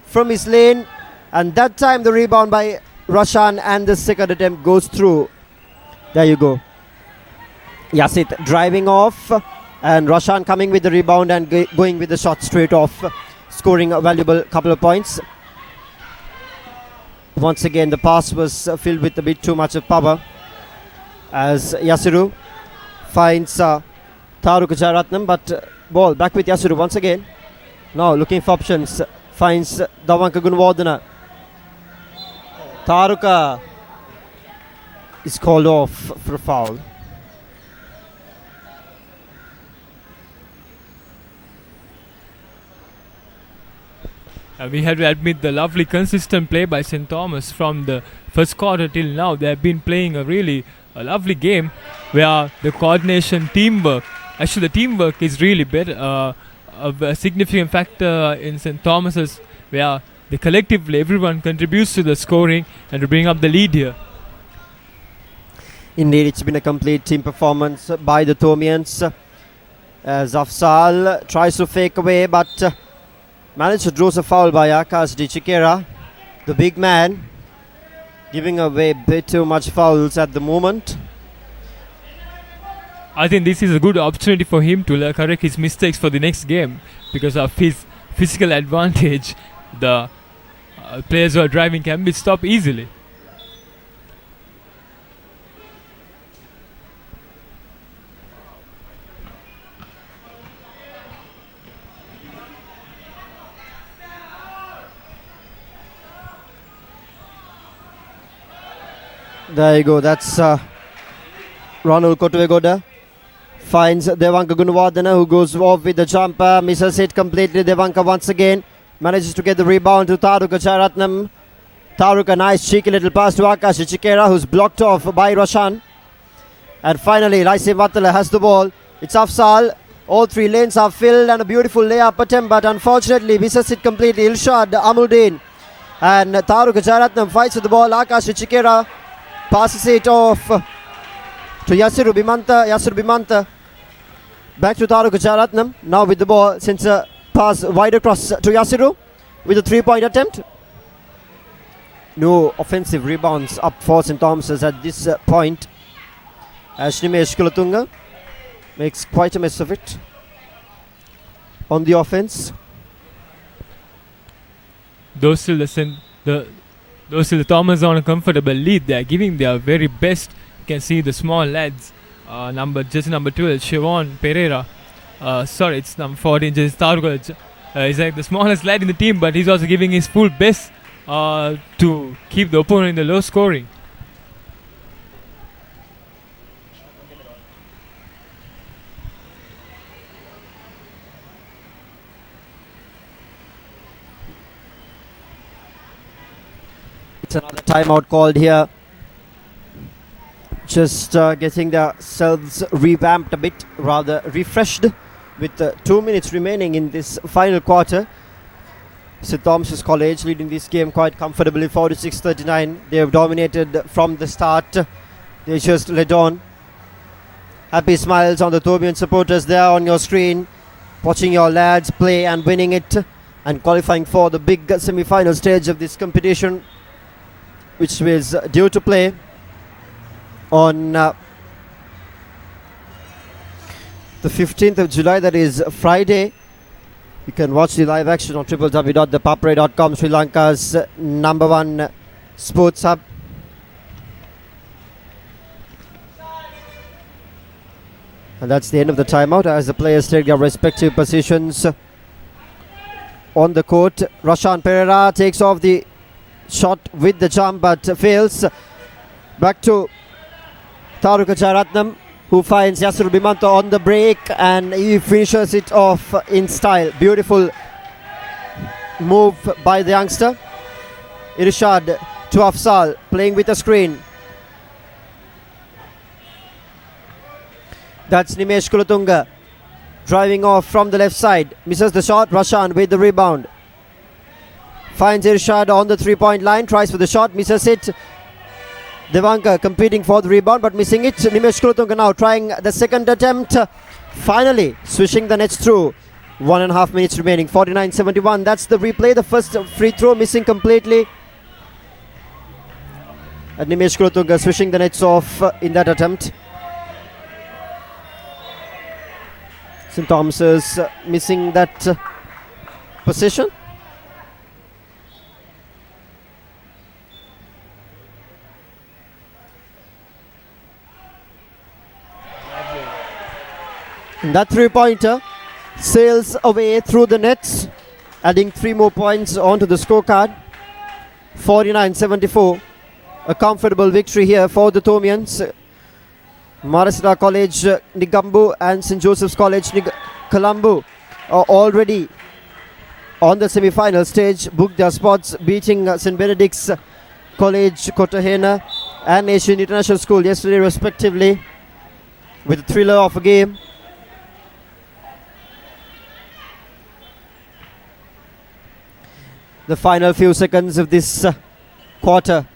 from his lane, and that time the rebound by Rashan and the second attempt goes through. There you go. Yasit driving off, and Rashan coming with the rebound and going with the shot straight off, scoring a valuable couple of points. Once again the pass was filled with a bit too much of power as Yasiru finds Tharuka Jayaratnam, but ball back with Yasiru once again. Now looking for options, finds Davanka Gunawardena. Tharuka is called off for a foul. We have to admit the lovely consistent play by St. Thomas from the first quarter till now. They have been playing a lovely game where the coordination, teamwork, actually the teamwork is really better, a significant factor in St. Thomas's, where collectively everyone contributes to the scoring and to bring up the lead here. Indeed, it's been a complete team performance by the Thomians as Afsal tries to fake away, but managed to draw a foul by Akash Di Chikera, the big man, giving away a bit too much fouls at the moment. I think this is a good opportunity for him to correct his mistakes for the next game because of his physical advantage. The players who are driving can be stopped easily. There you go, that's Ronald Kotuvegoda. Finds Devanka Gunawardena, who goes off with the jumper, misses it completely. Devanka once again manages to get the rebound to Tharuka Jayaratnam. Taruk, a nice cheeky little pass to Akash Chikera, who's blocked off by Roshan. And finally, Lyceum Wattala has the ball. It's Afzal. All three lanes are filled and a beautiful layup attempt, but unfortunately misses it completely. Ilshad Amuldin and Taruk Jaratnam fights with the ball. Akash Chikera passes it off to Yasiru Bimanta. Back to Taruk Jaratnam. Now with the ball, since a pass wide across to Yasiru with a 3-point attempt. No offensive rebounds up for St. Thomas's at this point. As Nimesh Kulatunga makes quite a mess of it on the offense. Those still the Thomas on a comfortable lead. They are giving their very best. You can see the small lads. Number 12, Siobhan Pereira. Sorry, it's number 14, just Targoj. He's like the smallest lad in the team, but he's also giving his full best to keep the opponent in the low scoring. It's another timeout called here. Just getting themselves revamped a bit, rather refreshed, with 2 minutes remaining in this final quarter. St. Thomas's College leading this game quite comfortably, 46-39. They have dominated from the start. They just led on. Happy smiles on the Thobian supporters there on your screen, watching your lads play and winning it and qualifying for the big semi-final stage of this competition, which was due to play on the 15th of July, that is Friday. You can watch the live action on www.thepapare.com, Sri Lanka's #1 sports hub. And that's the end of the timeout as the players take their respective positions on the court. Roshan Pereira takes off the shot with the jump but fails. Back to Taruk Jaratnam, who finds Yasir Bimanta on the break and he finishes it off in style. Beautiful move by the youngster. Irshad to Afzal, playing with a screen. That's Nimesh Kulatunga driving off from the left side. Misses the shot. Roshan with the rebound. Finds Irshad on the 3-point line. Tries for the shot. Misses it. Devanka competing for the rebound but missing it. Nimesh Kulatunga now trying the second attempt. Finally swishing the nets through. 1.5 minutes remaining. 49-71. That's the replay. The first free throw missing completely. And Nimesh Kulatunga swishing the nets off in that attempt. St. Thomas's missing that possession. And that 3-pointer sails away through the nets, adding 3 more points onto the scorecard. 49-74. A comfortable victory here for the Thomians. Marasita College Nigambu and St. Joseph's College Colombo are already on the semi-final stage, booked their spots, beating St. Benedict's College Kotahena and Asian International School yesterday respectively, with a thriller of a game. The final few seconds of this quarter.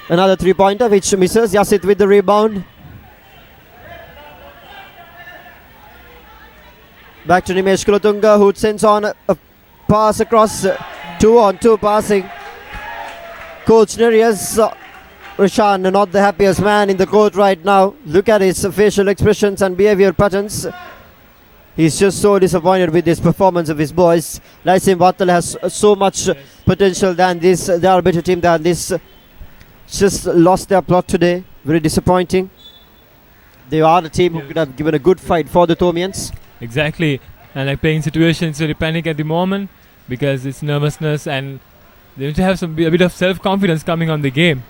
Another 3-pointer which misses. Yasit with the rebound. Back to Nimesh Kulatunga, who sends on a pass across. 2-on-2 passing. Coach Nerias Roshan, not the happiest man in the court right now. Look at his facial expressions and behavior patterns. He's just so disappointed with this performance of his boys. Lyceum Wattala has so much potential than this. They are a better team than this. Just lost their plot today. Very disappointing. They are the team who could have given a good fight for the Thomians. Exactly. And like playing situations, very panic at the moment because it's nervousness and they need to have a bit of self-confidence coming on the game.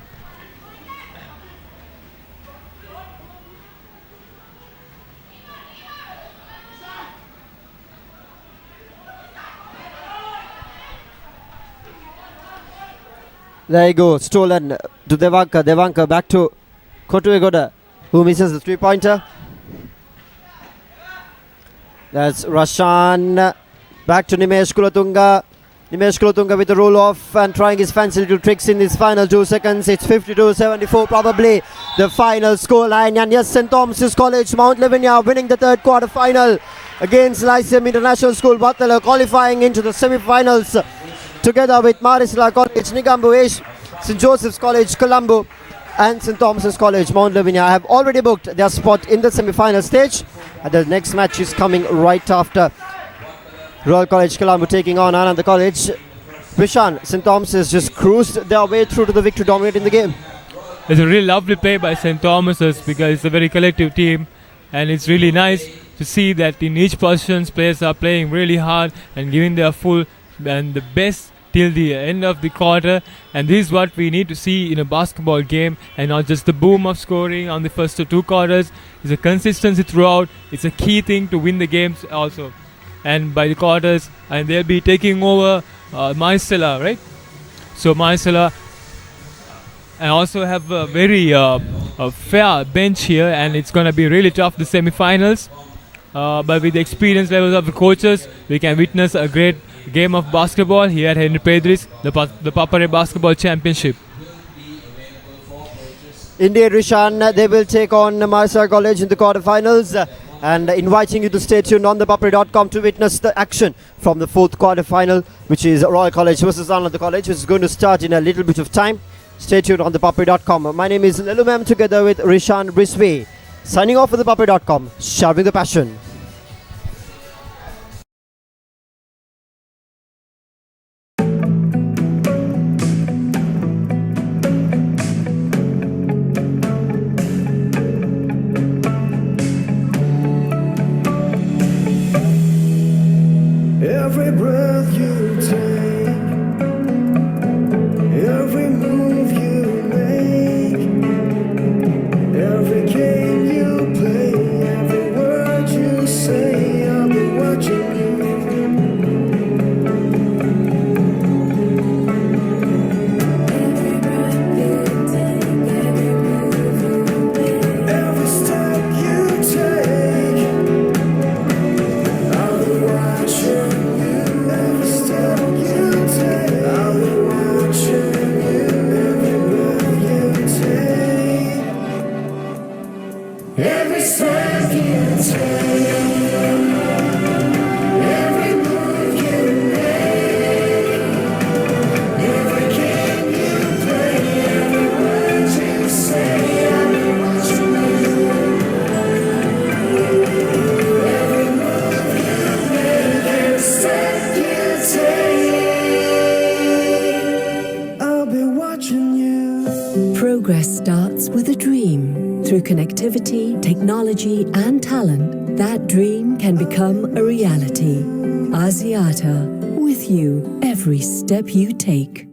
There you go. Stolen to Devanka. Devanka back to Kotuegoda, who misses the three-pointer. That's Rashan. Back to Nimesh Kulatunga. Nimesh Kulatunga with the roll-off and trying his fancy little tricks in his final 2 seconds. It's 52-74 probably the final scoreline. And yes, St. Thomas College, Mount Lavinia winning the third quarter final against Lyceum International School, Wattala, qualifying into the semi-finals together with Marisala College, Nigambu, St. Joseph's College, Colombo, and St. Thomas College, Mount Lavinia have already booked their spot in the semi-final stage. And the next match is coming right after. Royal College Colombo taking on Ananda College. Vishan, St. Thomas has just cruised their way through to the victory, dominating the game. It's a really lovely play by St. Thomas's because it's a very collective team, and it's really nice to see that in each position players are playing really hard and giving their full and the best till the end of the quarter. And this is what we need to see in a basketball game, and not just the boom of scoring on the first 2 quarters. It's a consistency throughout. It's a key thing to win the games also. And by the quarters, and they'll be taking over Marisala, right? So Marisala, and also have a very fair bench here, and it's going to be really tough, the semi-finals. But with the experience levels of the coaches, we can witness a great game of basketball here at Henry Pedris, the ThePapare Basketball Championship. Indeed, Rishan, they will take on Marisala College in the quarterfinals. And inviting you to stay tuned on ThePapare.com to witness the action from the 4th quarterfinal, which is Royal College versus Ananda College, which is going to start in a little bit of time. Stay tuned on ThePapare.com. My name is Lelumam, together with Rishan Briswe. Signing off for ThePapare.com, sharing the passion. Every breath you take, every move you make, every game you play, every word you say, I'll be watching you. Every breath you take, every move you make, every step you take, I'll be watching. Every step you take, every move you make, every game you play, every word you say, I'll be watching you. Every move you make, every step you take, I'll be watching you. Progress starts with a dream. Through connectivity, technology, and talent, that dream can become a reality. Asiata, with you every step you take.